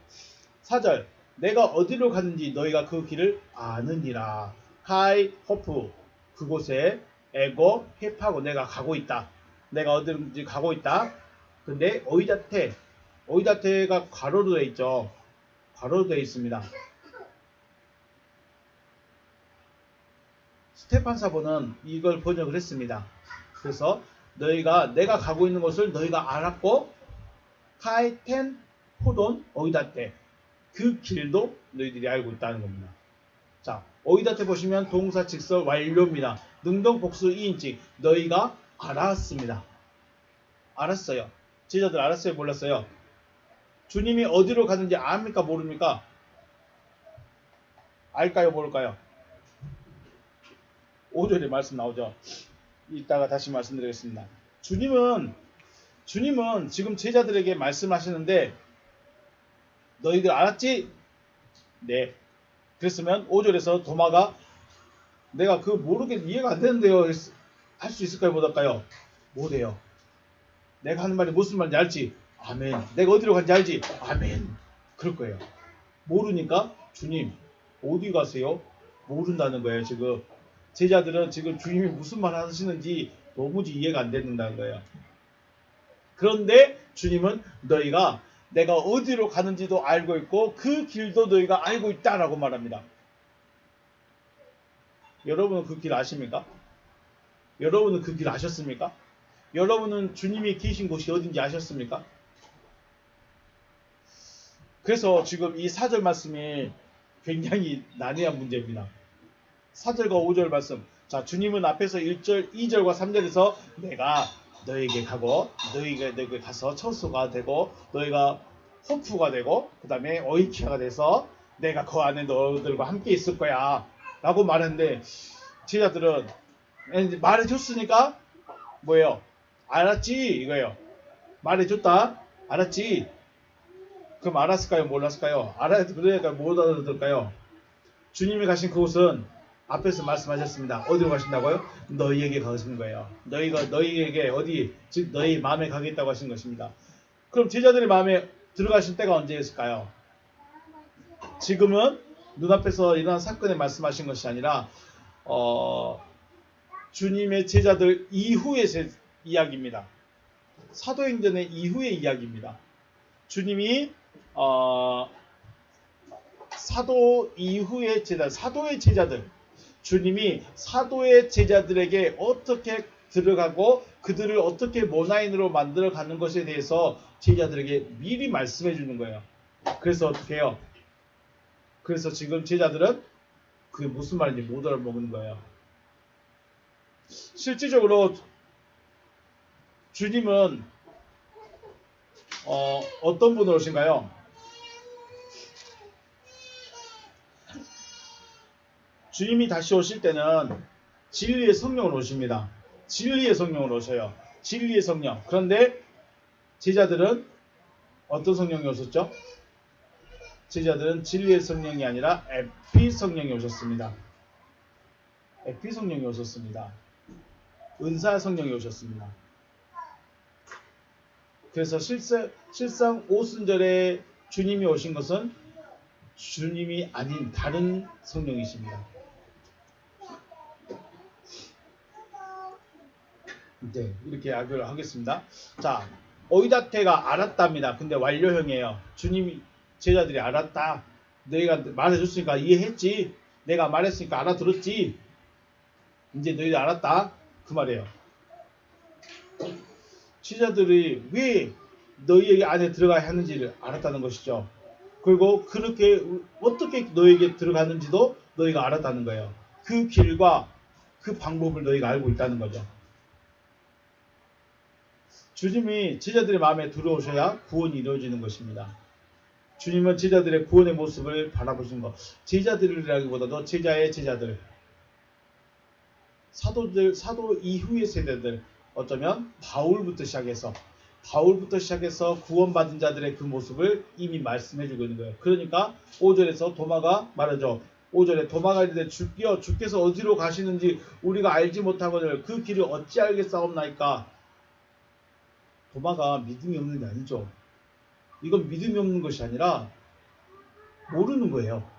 4절 내가 어디로 가는지 너희가 그 길을 아느니라. 카이 호프 그곳에 에고 힙하고 내가 가고 있다. 내가 어디든지 가고 있다. 근데 오이다테가 괄호로 되어 있죠. 괄호로 되어 있습니다. 스테판 사본은 이걸 번역을 했습니다. 그래서 내가 가고 있는 곳을 너희가 알았고 카이텐 포돈 오이다테 그 길도 너희들이 알고 있다는 겁니다. 자, 오이다테 보시면 동사 직설 완료입니다. 능동 복수 2인칭 너희가 알았습니다. 알았어요. 제자들 알았어요? 몰랐어요? 주님이 어디로 가는지 압니까? 모릅니까? 알까요? 모를까요? 5절에 말씀 나오죠. 이따가 다시 말씀드리겠습니다. 주님은 지금 제자들에게 말씀하시는데 너희들 알았지? 네. 그랬으면 5절에서 도마가 내가 그거 모르겠 이해가 안 되는데요. 할 수 있을까요? 못할까요? 못해요. 내가 하는 말이 무슨 말인지 알지? 아멘. 내가 어디로 간지 알지? 아멘. 그럴 거예요. 모르니까 주님 어디 가세요? 모른다는 거예요. 지금 제자들은 지금 주님이 무슨 말 하시는지 도무지 이해가 안 된다는 거예요. 그런데 주님은 너희가 내가 어디로 가는지도 알고 있고 그 길도 너희가 알고 있다라고 말합니다. 여러분은 그 길 아십니까? 여러분은 그 길 아셨습니까? 여러분은 주님이 계신 곳이 어딘지 아셨습니까? 그래서 지금 이 4절 말씀이 굉장히 난해한 문제입니다. 4절과 5절 말씀. 자, 주님은 앞에서 1절, 2절과 3절에서 내가 너에게 가고 너에게 가서 처소가 되고 너희가 호프가 되고 그 다음에 오이키아가 돼서 내가 그 안에 너희들과 함께 있을 거야 라고 말했는데 제자들은 말해줬으니까 뭐예요? 알았지 이거예요. 말해줬다 알았지. 그럼 알았을까요? 몰랐을까요? 알아야 그러니까 못 알아들을까요? 주님이 가신 그곳은 앞에서 말씀하셨습니다. 어디로 가신다고요? 너희에게 가신 거예요. 너희에게 어디 즉 너희 마음에 가겠다고 하신 것입니다. 그럼 제자들의 마음에 들어가신 때가 언제였을까요? 지금은 눈앞에서 일어난 사건에 말씀하신 것이 아니라 주님의 제자들 이후의 이야기입니다. 사도행전의 이후의 이야기입니다. 주님이 사도 이후의 사도의 제자들 주님이 사도의 제자들에게 어떻게 들어가고 그들을 어떻게 모나인으로 만들어가는 것에 대해서 제자들에게 미리 말씀해 주는 거예요. 그래서 어떻게 해요? 그래서 지금 제자들은 그게 무슨 말인지 못 알아먹는 거예요. 실질적으로 주님은 어떤 분으로 오신가요? 주님이 다시 오실 때는 진리의 성령으로 오십니다. 진리의 성령으로 오셔요. 진리의 성령. 그런데 제자들은 어떤 성령이 오셨죠? 제자들은 진리의 성령이 아니라 에피 성령이 오셨습니다. 에피 성령이 오셨습니다. 은사 성령이 오셨습니다. 그래서 실상 오순절에 주님이 오신 것은 주님이 아닌 다른 성령이십니다. 네, 이렇게 이야기를 하겠습니다. 자, 오이다테가 알았답니다. 근데 완료형이에요. 주님이 제자들이 알았다. 너희가 말해줬으니까 이해했지. 내가 말했으니까 알아들었지. 이제 너희들 알았다. 그 말이에요. 제자들이 왜 너희에게 안에 들어가야 하는지를 알았다는 것이죠. 그리고 그렇게 어떻게 너에게 들어가는지도 너희가 알았다는 거예요. 그 길과 그 방법을 너희가 알고 있다는 거죠. 주님이 제자들의 마음에 들어오셔야 구원이 이루어지는 것입니다. 주님은 제자들의 구원의 모습을 바라보시는 것. 제자들이라기보다도 제자의 제자들. 사도 이후의 세대들. 어쩌면 바울부터 시작해서 구원받은 자들의 그 모습을 이미 말씀해 주고 있는 거예요. 그러니까 5절에서 도마가 말하죠. 5절에 도마가 이르되 주여 주께서 어디로 가시는지 우리가 알지 못하거늘 그 길을 어찌 알겠사옵나이까. 도마가 믿음이 없는 게 아니죠. 이건 믿음이 없는 것이 아니라 모르는 거예요.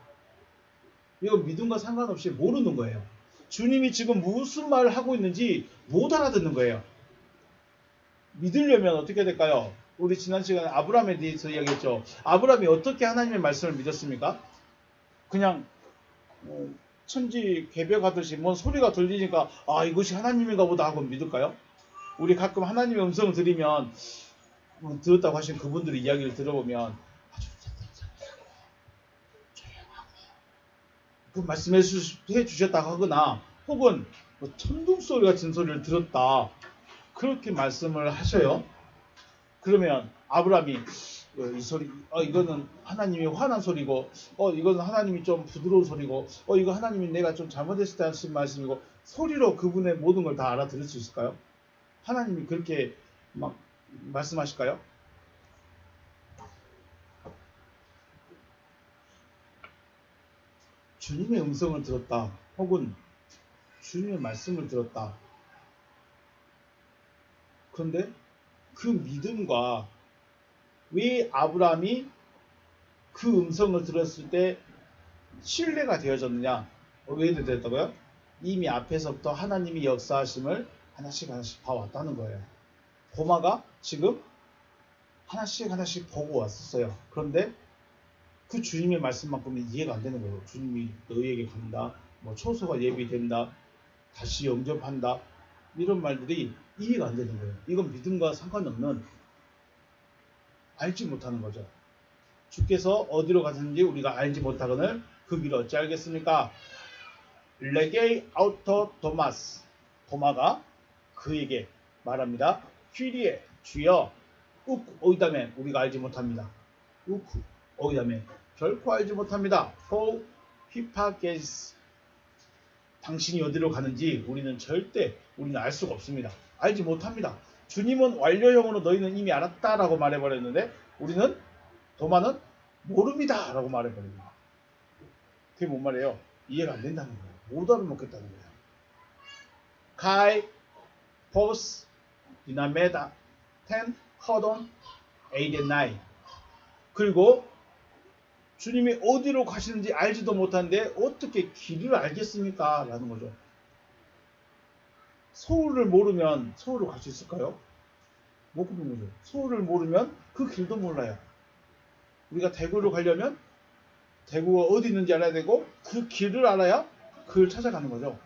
이건 믿음과 상관없이 모르는 거예요. 주님이 지금 무슨 말을 하고 있는지 못 알아듣는 거예요. 믿으려면 어떻게 될까요? 우리 지난 시간에 아브라함에 대해서 이야기했죠. 아브라함이 어떻게 하나님의 말씀을 믿었습니까? 그냥 천지 개벽하듯이 뭔 소리가 들리니까 아 이것이 하나님인가 보다 하고 믿을까요? 우리 가끔 하나님의 음성을 들으면 들었다고 하신 그분들의 이야기를 들어보면 아주 조용하고 그 말씀해 주셨다고 하거나 혹은 뭐 천둥 소리 같은 소리를 들었다 그렇게 말씀을 하셔요. 그러면 아브라함이 이 소리 이거는 하나님이 화난 소리고 이거는 하나님이 좀 부드러운 소리고 이거 하나님이 내가 좀 잘못했을 때 하신 말씀이고 소리로 그분의 모든 걸 다 알아들을 수 있을까요? 하나님이 그렇게 막 말씀하실까요? 주님의 음성을 들었다 혹은 주님의 말씀을 들었다. 그런데 그 믿음과 왜 아브라함이 그 음성을 들었을 때 신뢰가 되어졌느냐? 왜 되었다고요? 이미 앞에서부터 하나님이 역사하심을 하나씩 봐왔다는 거예요. 도마가 지금 하나씩 보고 왔었어요. 그런데 그 주님의 말씀만큼은 이해가 안 되는 거예요. 주님이 너희에게 간다, 뭐 초소가 예비된다, 다시 영접한다 이런 말들이 이해가 안 되는 거예요. 이건 믿음과 상관없는 알지 못하는 거죠. 주께서 어디로 가셨는지 우리가 알지 못하거늘 그 길을 어찌 알겠습니까? 레게이 아우터 도마스 도마가 그에게 말합니다. 퀴리에 주여 우쿠 오이다메 우리가 알지 못합니다. 우쿠 오이다메 결코 알지 못합니다. 포 히파게스 당신이 어디로 가는지 우리는 알 수가 없습니다. 알지 못합니다. 주님은 완료형으로 너희는 이미 알았다라고 말해버렸는데 우리는 도마는 모릅니다 라고 말해버립니다. 그게 뭔 말이에요? 이해가 안 된다는 거예요. 못 알아먹겠다는 거예요. 카이, 포스, 디나메다, 텐, 허돈, 에이덴 나이 그리고 주님이 어디로 가시는지 알지도 못하는데 어떻게 길을 알겠습니까? 라는 거죠. 서울을 모르면 서울로 갈 수 있을까요? 못 가는 거죠. 서울을 모르면 그 길도 몰라요. 우리가 대구로 가려면 대구가 어디 있는지 알아야 되고 그 길을 알아야 그걸 찾아가는 거죠.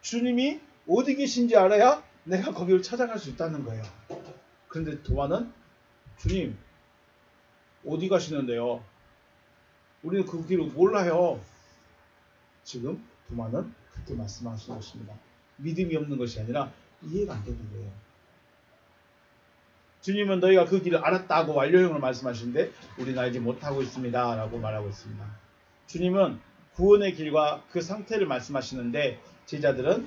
주님이 어디 계신지 알아야 내가 거기를 찾아갈 수 있다는 거예요. 그런데 도마는 주님 어디 가시는데요? 우리는 그 길을 몰라요. 지금 도마는 그렇게 말씀하시는 것입니다. 믿음이 없는 것이 아니라 이해가 안 되는 거예요. 주님은 너희가 그 길을 알았다고 완료형을 말씀하시는데 우리는 알지 못하고 있습니다 라고 말하고 있습니다. 주님은 구원의 길과 그 상태를 말씀하시는데 제자들은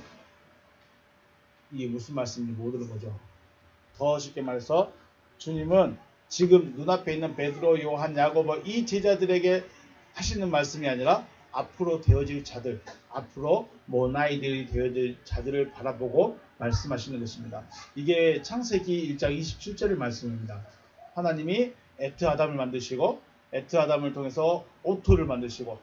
이게 무슨 말씀인지 모르는 거죠. 더 쉽게 말해서 주님은 지금 눈앞에 있는 베드로, 요한, 야고보 이 제자들에게 하시는 말씀이 아니라 앞으로 되어질 자들, 앞으로 모나이들이 되어질 자들을 바라보고 말씀하시는 것입니다. 이게 창세기 1장 27절의 말씀입니다. 하나님이 에트 아담을 만드시고 에트 아담을 통해서 오토를 만드시고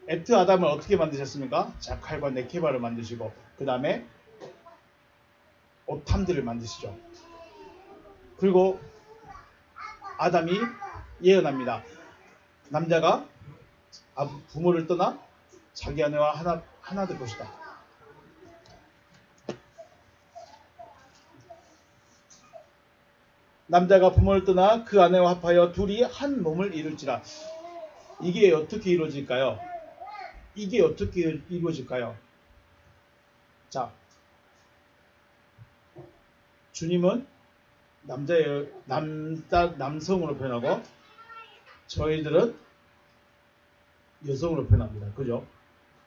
에트 아담을 어떻게 만드셨습니까? 자칼과 네케바를 만드시고 그 다음에 오탐들을 만드시죠. 그리고 아담이 예언합니다. 남자가 부모를 떠나 자기 아내와 하나 될 것이다. 남자가 부모를 떠나 그 아내와 합하여 둘이 한 몸을 이룰지라. 이게 어떻게 이루어질까요? 이게 어떻게 이루어질까요? 자, 주님은 남성으로 표현하고 저희들은 여성으로 표현합니다. 그죠?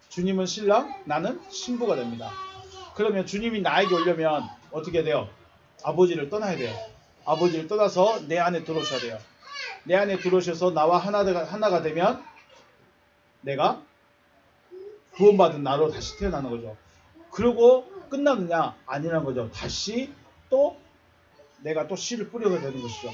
주님은 신랑, 나는 신부가 됩니다. 그러면 주님이 나에게 오려면 어떻게 돼요? 아버지를 떠나야 돼요. 아버지를 떠나서 내 안에 들어오셔야 돼요. 내 안에 들어오셔서 나와 하나가 되면 내가 구원받은 나로 다시 태어나는 거죠. 그리고 끝나느냐? 아니라는 거죠. 다시 또 내가 또 씨를 뿌려야 되는 것이죠.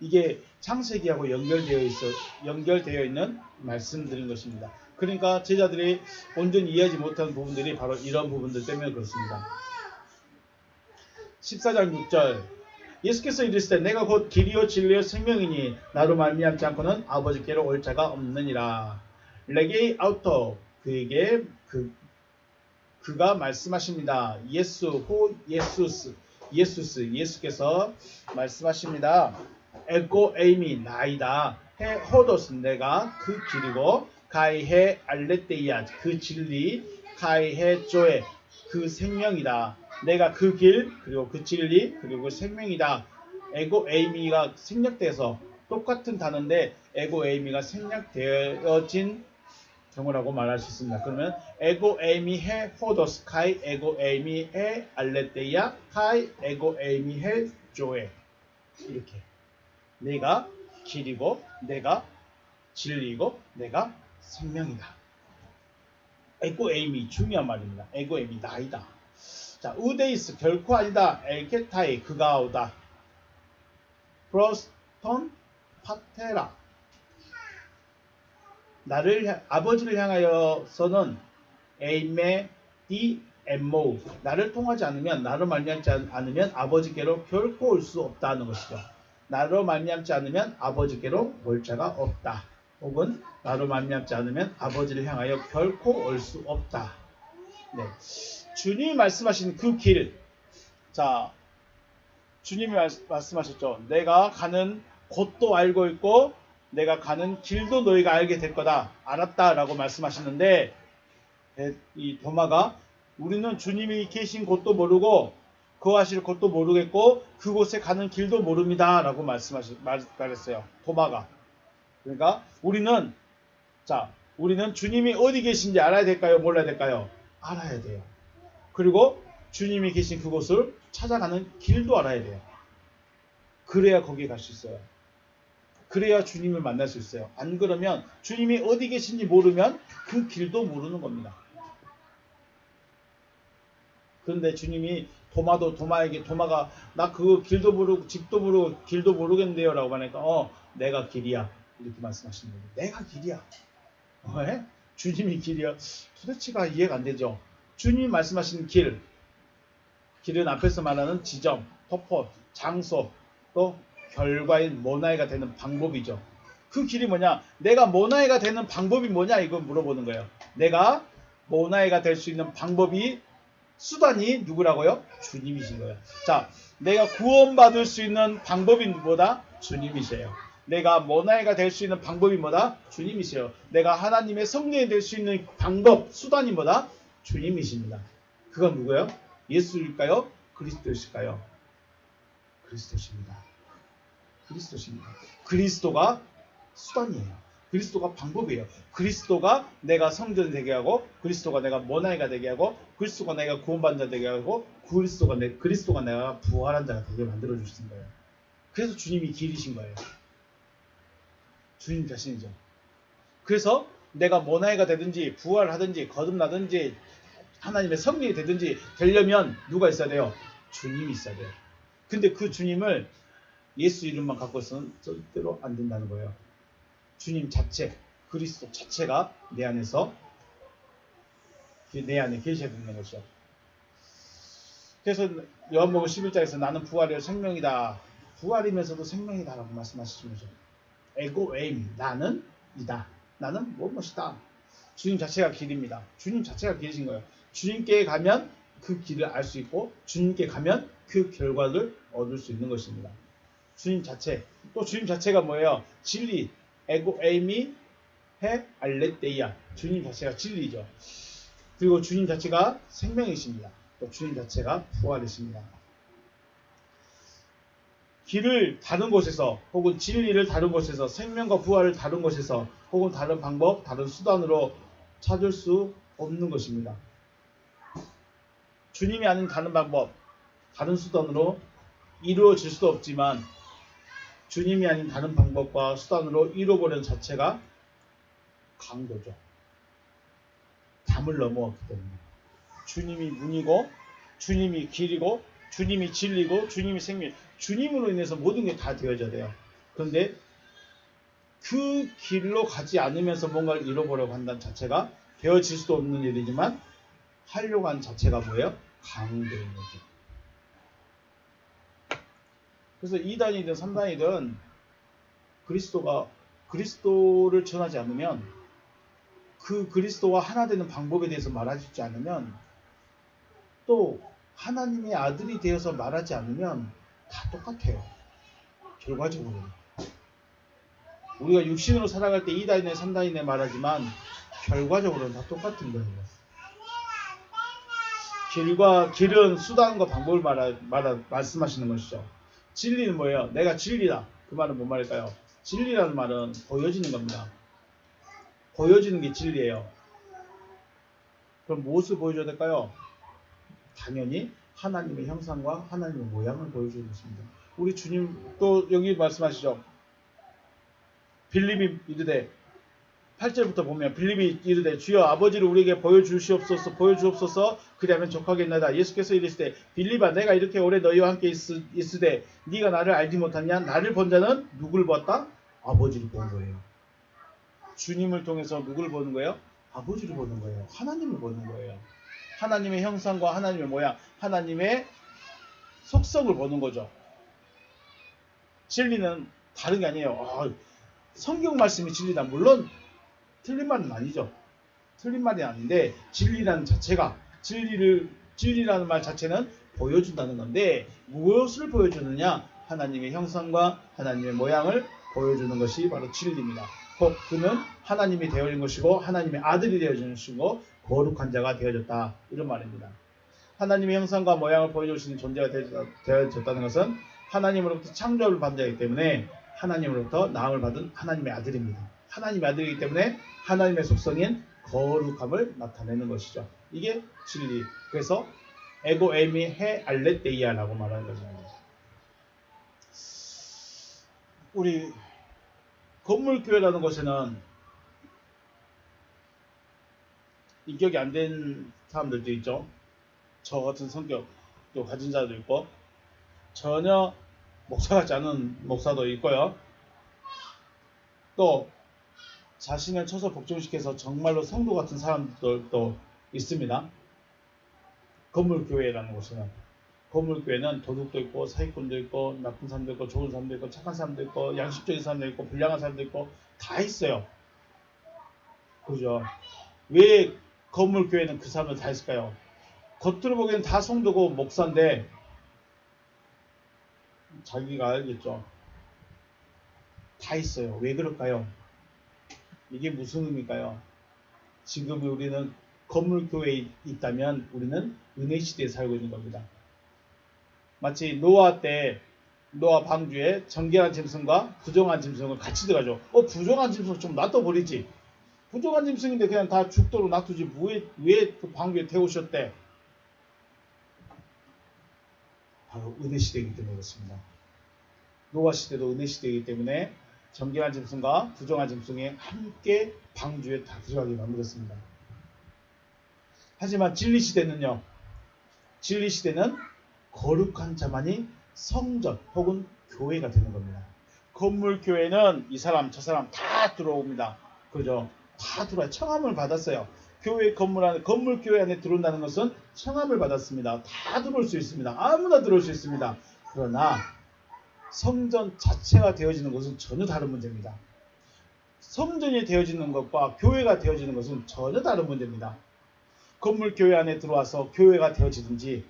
이게 창세기하고 연결되어 있는 말씀드린 것입니다. 그러니까 제자들이 온전히 이해하지 못한 부분들이 바로 이런 부분들 때문에 그렇습니다. 14장 6절 예수께서 이르시되 내가 곧 길이요 진리요 생명이니 나로 말미암지 않고는 아버지께로 올 자가 없느니라. 레게이 아우터 그에게 그가 말씀하십니다. 예수께서 말씀하십니다. 에고 에이미 나이다. 해 호도스 내가 그 길이고 가이해 알레테이아 그 진리 가이해 조에 그 생명이다. 내가 그 길 그리고 그 진리 그리고 그 생명이다. 에고 에이미가 생략돼서 똑같은 단어인데 에고 에이미가 생략되어진 경우라고 말할 수 있습니다. 그러면 에고 에이미 해 호도스 카이 에고 에이미 해 알레테이아 카이 에고 에이미 해 조에 이렇게 내가 길이고 내가 진리고 내가 생명이다. 에고 에이미 중요한 말입니다. 에고 에이미 나이다. 자, 우데이스 결코 아니다. 엘케타이 그가 오다. 프로스톤 파테라 아버지를 향하여서는 에이메 디 엠모 나를 통하지 않으면 나로 말미암지 않으면 아버지께로 결코 올 수 없다는 것이죠. 나로 말미암지 않으면 아버지께로 올 자가 없다. 혹은 나로 말미암지 않으면 아버지를 향하여 결코 올 수 없다. 네. 주님이 말씀하신 그 길. 자, 주님이 말씀하셨죠. 내가 가는 곳도 알고 있고 내가 가는 길도 너희가 알게 될 거다. 알았다라고 말씀하시는데 이 도마가 우리는 주님이 계신 곳도 모르고 거하실 곳도 모르겠고 그곳에 가는 길도 모릅니다. 라고 말했어요. 도마가. 그러니까 우리는 주님이 어디 계신지 알아야 될까요? 몰라야 될까요? 알아야 돼요. 그리고 주님이 계신 그곳을 찾아가는 길도 알아야 돼요. 그래야 거기에 갈 수 있어요. 그래야 주님을 만날 수 있어요. 안 그러면 주님이 어디 계신지 모르면 그 길도 모르는 겁니다. 그런데 주님이 도마가 나 그 길도 모르고 집도 모르고 길도 모르겠는데요 라고 하니까 내가 길이야 이렇게 말씀하시는 거예요. 내가 길이야. 왜? 주님이 길이야. 도대체가 이해가 안 되죠. 주님이 말씀하시는 길은 앞에서 말하는 지점, 토포, 장소, 또 결과인 모나이가 되는 방법이죠. 그 길이 뭐냐? 내가 모나이가 되는 방법이 뭐냐? 이걸 물어보는 거예요. 내가 모나이가 될 수 있는 수단이 누구라고요? 주님이신 거예요. 자, 내가 구원받을 수 있는 방법이 뭐다? 주님이세요. 내가 모나이가 될 수 있는 방법이 뭐다? 주님이세요. 내가 하나님의 성령이 될 수 있는 수단이 뭐다? 주님이십니다. 그건 누구예요? 예수일까요? 그리스도일까요? 그리스도십니다. 그리스도가 수단이에요. 그리스도가 방법이에요. 그리스도가 내가 성전 되게 하고 그리스도가 내가 모나이가 되게 하고 그리스도가 내가 구원받는 자 되게 하고 그리스도가 내가 부활한 자가 되게 만들어 주신 거예요. 그래서 주님이 길이신 거예요. 주님 자신이죠. 그래서 내가 모나이가 되든지 부활하든지 거듭나든지 하나님의 성령이 되려면 누가 있어야 돼요? 주님이 있어야 돼요. 근데 그 주님을 예수 이름만 갖고 있어서는 절대로 안 된다는 거예요. 주님 자체, 그리스도 자체가 내 안에 계셔야 되는 거죠. 그래서 요한복음 11장에서 나는 부활이요 생명이다. 부활이면서도 생명이다라고 말씀하시는 거죠. 에고 에임, 나는 이다. 나는 무엇이다. 주님 자체가 길입니다. 주님 자체가 길이신 거예요. 주님께 가면 그 길을 알 수 있고 주님께 가면 그 결과를 얻을 수 있는 것입니다. 주님 자체. 또 주님 자체가 뭐예요? 진리. 에고 에이미 해 알레데이아. 주님 자체가 진리죠. 그리고 주님 자체가 생명이십니다. 또 주님 자체가 부활이십니다. 길을 다른 곳에서 혹은 진리를 다른 곳에서 생명과 부활을 다른 곳에서 혹은 다른 방법, 다른 수단으로 찾을 수 없는 것입니다. 주님이 아닌 다른 방법, 다른 수단으로 이루어질 수도 없지만 주님이 아닌 다른 방법과 수단으로 이루어버리는 자체가 강도죠. 담을 넘어왔기 때문에. 주님이 문이고 주님이 길이고 주님이 진리고 주님이 생명. 주님으로 인해서 모든 게 다 되어져야 돼요. 그런데 그 길로 가지 않으면서 뭔가를 이뤄보려고 한다는 자체가 되어질 수도 없는 일이지만 하려고 하는 자체가 뭐예요? 강도인 거죠. 그래서 2단이든 3단이든 그리스도를 전하지 않으면 그 그리스도와 하나 되는 방법에 대해서 말하지 않으면 또 하나님의 아들이 되어서 말하지 않으면 다 똑같아요. 결과적으로. 우리가 육신으로 살아갈 때 2단이네 3단이네 말하지만 결과적으로는 다 똑같은 거예요. 길은 수단과 방법을 말씀하시는 것이죠. 진리는 뭐예요? 내가 진리다. 그 말은 뭔 말일까요? 진리라는 말은 보여지는 겁니다. 보여지는 게 진리예요. 그럼 무엇을 보여줘야 될까요? 당연히 하나님의 형상과 하나님의 모양을 보여주는 것입니다. 우리 주님 또 여기 말씀하시죠. 빌립이 이르되 8절부터 보면 빌립이 이르되 주여 아버지를 우리에게 보여주옵소서 그리하면 족하겠나이다. 예수께서 이르시되 빌립아 내가 이렇게 오래 너희와 함께 있으되 네가 나를 알지 못하냐? 나를 본 자는 누구를 보았다? 아버지를 본 거예요. 주님을 통해서 누구를 보는 거예요? 아버지를 보는 거예요. 하나님을 보는 거예요. 하나님의 형상과 하나님의 모양, 하나님의 속성을 보는 거죠. 진리는 다른 게 아니에요. 성경 말씀이 진리다. 물론 틀린 말은 아니죠. 틀린 말이 아닌데 진리라는 자체가 진리라는 말 자체는 보여준다는 건데 무엇을 보여주느냐? 하나님의 형상과 하나님의 모양을 보여주는 것이 바로 진리입니다. 곧 그는 하나님이 되어진 것이고 하나님의 아들이 되어진 것이고 거룩한 자가 되어졌다. 이런 말입니다. 하나님의 형상과 모양을 보여주시는 존재가 되어졌다는 것은 하나님으로부터 창조를 받은 자이기 때문에 하나님으로부터 나음을 받은 하나님의 아들입니다. 하나님의 아들이기 때문에 하나님의 속성인 거룩함을 나타내는 것이죠. 이게 진리. 그래서 에고 에미 해 알레데이아라고 말하는 것입니다. 우리 건물교회라는 곳에는 인격이 안 된 사람들도 있죠. 저 같은 성격도 가진 자도 있고 전혀 목사 같지 않은 목사도 있고요. 또 자신을 쳐서 복종시켜서 정말로 성도 같은 사람들도 있습니다. 건물교회라는 곳에는 건물교회는 도둑도 있고 사기꾼도 있고 나쁜 사람도 있고 좋은 사람도 있고 착한 사람도 있고 양심적인 사람도 있고 불량한 사람도 있고 다 있어요. 그죠? 왜 건물교회는 그 사람들 다 있을까요? 겉으로 보기에는 다 성도고 목사인데 자기가 알겠죠. 다 있어요. 왜 그럴까요? 이게 무슨 의미일까요? 지금 우리는 건물교회에 있다면 우리는 은혜시대에 살고 있는 겁니다. 마치 노아 방주에 정결한 짐승과 부정한 짐승을 같이 들어가죠. 부정한 짐승 좀 놔둬버리지. 부정한 짐승인데 그냥 다 죽도록 놔두지. 왜 그 방주에 태우셨대? 바로 은혜시대이기 때문에 그렇습니다. 노아 시대도 은혜시대이기 때문에 정결한 짐승과 부정한 짐승이 함께 방주에 다 들어가게 만들었습니다. 하지만 진리시대는요. 진리시대는 거룩한 자만이 성전 혹은 교회가 되는 겁니다. 건물교회는 이 사람 저 사람 다 들어옵니다. 그죠? 다 들어와요. 청함을 받았어요. 건물교회 안에 들어온다는 것은 청함을 받았습니다. 다 들어올 수 있습니다. 아무나 들어올 수 있습니다. 그러나 성전 자체가 되어지는 것은 전혀 다른 문제입니다. 성전이 되어지는 것과 교회가 되어지는 것은 전혀 다른 문제입니다. 건물교회 안에 들어와서 교회가 되어지든지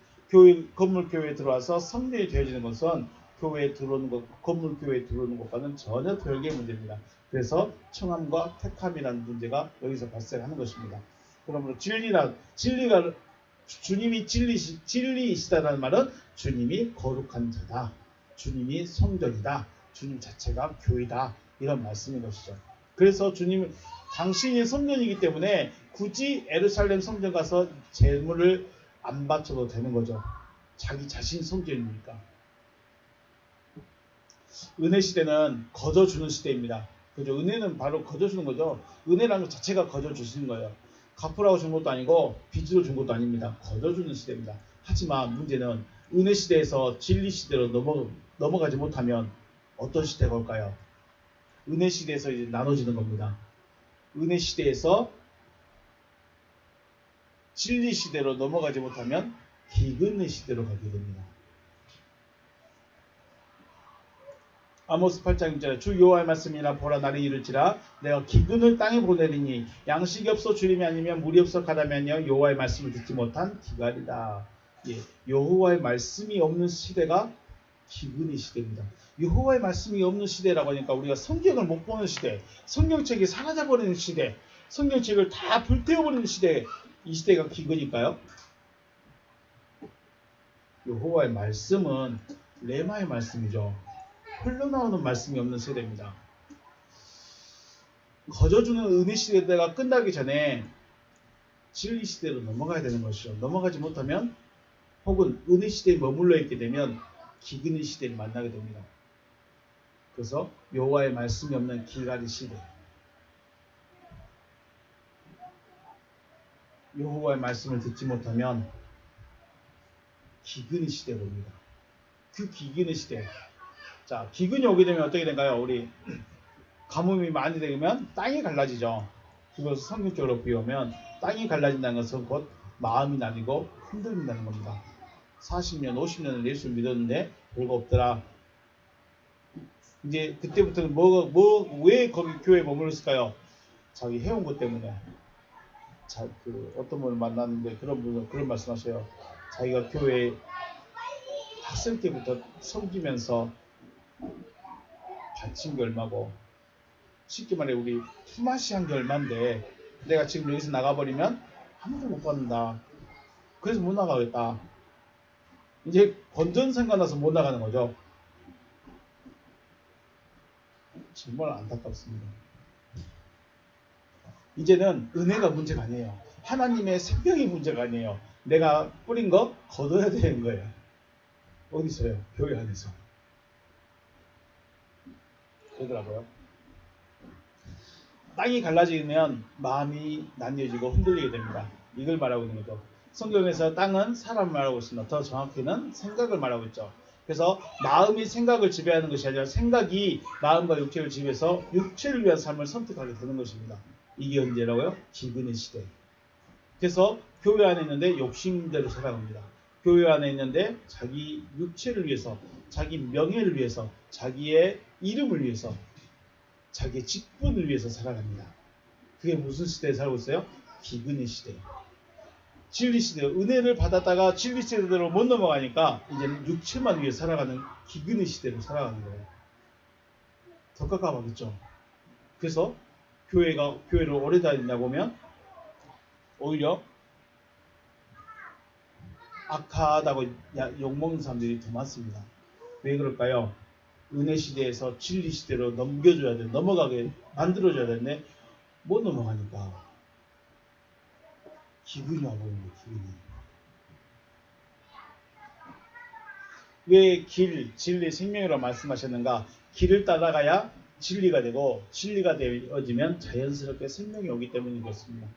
건물교회에 들어와서 성전이 되어지는 것은 교회에 들어오는 것, 건물 교회에 들어오는 것과는 전혀 별개의 문제입니다. 그래서 청함과 택함이라는 문제가 여기서 발생하는 것입니다. 그러므로 진리가 주님이 진리이시다라는 말은 주님이 거룩한 자다. 주님이 성전이다. 주님 자체가 교회다. 이런 말씀인 것이죠. 그래서 주님은 당신이 성전이기 때문에 굳이 에루살렘 성전 가서 제물을 안 바쳐도 되는 거죠. 자기 자신 성전이니까. 은혜 시대는 거저주는 시대입니다. 그죠? 은혜는 바로 거저주는 거죠. 은혜라는 것 자체가 거저주시는 거예요. 갚으라고 준 것도 아니고 빚으로 준 것도 아닙니다. 거저주는 시대입니다. 하지만 문제는 은혜 시대에서 진리 시대로 넘어가지 못하면 어떤 시대가 올까요? 은혜 시대에서 이제 나눠지는 겁니다. 은혜 시대에서 진리 시대로 넘어가지 못하면 기근의 시대로 가게 됩니다. 아모스 8장 1절에 주 여호와의 말씀이라 보라 날이 이를지라 내가 기근을 땅에 보내리니 양식이 없어 주림이 아니면 물이 없어 가다면요 여호와의 말씀을 듣지 못한 기갈이다. 예, 여호와의 말씀이 없는 시대가 기근의 시대입니다. 여호와의 말씀이 없는 시대라고 하니까 우리가 성경을 못 보는 시대, 성경책이 사라져버리는 시대, 성경책을 다 불태워버리는 시대, 이 시대가 기근일까요? 여호와의 말씀은 레마의 말씀이죠. 흘러나오는 말씀이 없는 세대입니다. 거저주는 은혜 시대가 끝나기 전에 진리 시대로 넘어가야 되는 것이죠. 넘어가지 못하면 혹은 은혜 시대에 머물러 있게 되면 기근의 시대를 만나게 됩니다. 그래서 여호와의 말씀이 없는 기갈의 시대, 여호와의 말씀을 듣지 못하면 기근의 시대가 옵니다. 그 기근의 시대, 자, 기근이 오게 되면 어떻게 된가요? 우리 가뭄이 많이 되면 땅이 갈라지죠. 그것을 성경적으로 비우면 땅이 갈라진다는 것은 곧 마음이 나뉘고 흔들린다는 겁니다. 40년, 50년을 예수를 믿었는데 별거 없더라. 이제 그때부터는 왜 거기 교회에 머물렀을까요? 자기 해온 것 때문에. 어떤 분을 만났는데 그런 말씀하셔요. 자기가 교회 학생 때부터 섬기면서 바친 게 얼마고, 쉽게 말해 우리 품앗이 게 얼만데 내가 지금 여기서 나가버리면 아무도 못 받는다. 그래서 못 나가겠다. 이제 건전상가 나서 못 나가는 거죠. 정말 안타깝습니다. 이제는 은혜가 문제가 아니에요. 하나님의 생명이 문제가 아니에요. 내가 뿌린 거 거둬야 되는 거예요. 어디서요? 교회 안에서. 그러더라고요. 땅이 갈라지면 마음이 나뉘어지고 흔들리게 됩니다. 이걸 말하고 있는 거죠. 성경에서 땅은 사람을 말하고 있습니다. 더 정확히는 생각을 말하고 있죠. 그래서 마음이 생각을 지배하는 것이 아니라 생각이 마음과 육체를 지배해서 육체를 위한 삶을 선택하게 되는 것입니다. 이게 언제라고요? 기근의 시대. 그래서 교회 안에 있는데 욕심대로 살아갑니다. 교회 안에 있는데 자기 육체를 위해서, 자기 명예를 위해서, 자기의 이름을 위해서, 자기의 직분을 위해서 살아갑니다. 그게 무슨 시대에 살고 있어요? 기근의 시대. 진리 시대, 은혜를 받았다가 진리 시대로 못 넘어가니까 이제는 육체만 위해 살아가는 기근의 시대로 살아가는 거예요. 더 깝깝하겠죠. 그래서 교회를 오래 다니냐고 하면 오히려 악하다고 욕먹는 사람들이 더 많습니다. 왜 그럴까요? 은혜 시대에서 진리 시대로 넘어가게 만들어줘야 되는데 못 넘어가니까 기분이 와버리는 거예요. 기분이. 왜 진리, 생명이라고 말씀하셨는가? 길을 따라가야 진리가 되고 진리가 되어지면 자연스럽게 생명이 오기 때문인 것입니다.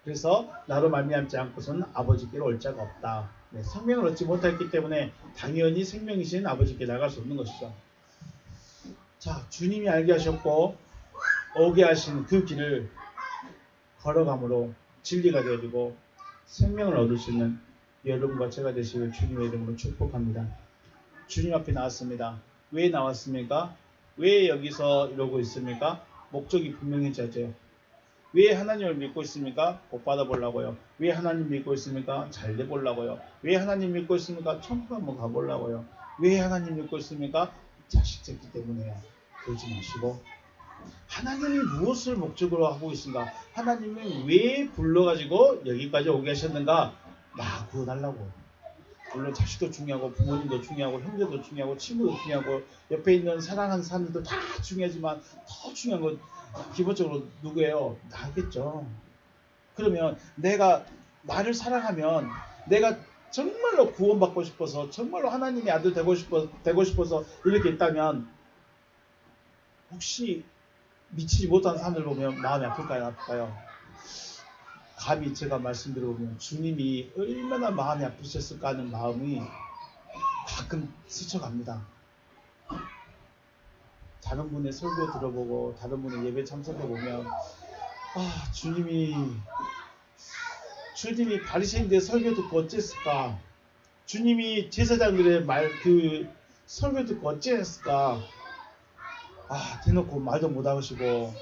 그래서 나로 말미암지 않고서는 아버지께로 올 자가 없다. 네, 생명을 얻지 못했기 때문에 당연히 생명이신 아버지께 나갈 수 없는 것이죠. 자, 주님이 알게 하셨고 오게 하신 그 길을 걸어감으로 진리가 되어지고 생명을 얻을 수 있는 여러분과 제가 되시길 주님의 이름으로 축복합니다. 주님 앞에 나왔습니다. 왜 나왔습니까? 왜 여기서 이러고 있습니까? 목적이 분명해져야죠. 왜 하나님을 믿고 있습니까? 복 받아보려고요. 왜 하나님 믿고 있습니까? 잘 돼보려고요. 왜 하나님 믿고 있습니까? 천국 한번 가보려고요. 왜 하나님 믿고 있습니까? 자식 됐기 때문에요. 그러지 마시고 하나님이 무엇을 목적으로 하고 있는가? 하나님이 왜 불러가지고 여기까지 오게 하셨는가? 나 구원하려고. 물론 자식도 중요하고 부모님도 중요하고 형제도 중요하고 친구도 중요하고 옆에 있는 사랑하는 사람들도 다 중요하지만 더 중요한 건 기본적으로 누구예요? 나겠죠. 그러면 내가 나를 사랑하면 내가 정말로 구원받고 싶어서 정말로 하나님의 아들 되고 싶어서 이렇게 있다면 혹시 미치지 못한 사람들 보면 마음이 아플까요? 아플까요? 감히 제가 말씀드려보면 주님이 얼마나 마음이 아프셨을까 하는 마음이 가끔 스쳐갑니다. 다른 분의 설교 들어보고 다른 분의 예배 참석해보면 주님이 바리새인들 설교 듣고 어쨌을까? 주님이 제사장들의 설교 듣고 어찌했을까? 대놓고 말도 못하시고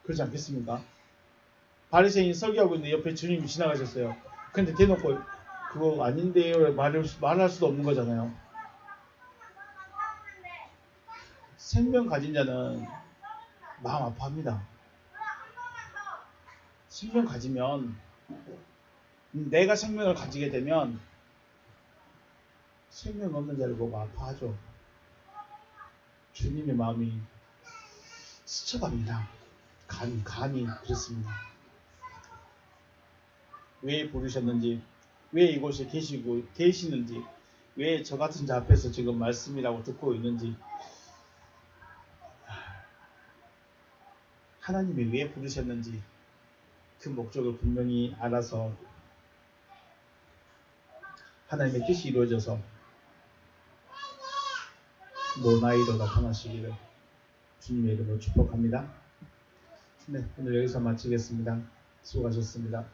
그러지 않겠습니까? 바리새인 설교하고 있는데 옆에 주님이 지나가셨어요. 근데 대놓고 그거 아닌데요 말할 수도 없는 거잖아요. 생명 가진 자는 마음 아파합니다. 생명 가지면 내가 생명을 가지게 되면 생명 없는 자를 보고 아파하죠. 주님의 마음이 스쳐갑니다. 감히 그렇습니다. 왜 부르셨는지, 왜 이곳에 계시는지, 왜 저 같은 자 앞에서 지금 말씀이라고 듣고 있는지, 하나님이 왜 부르셨는지 그 목적을 분명히 알아서 하나님의 뜻이 이루어져서 나이로 나타나시기를 주님의 이름으로 축복합니다. 네, 오늘 여기서 마치겠습니다. 수고하셨습니다.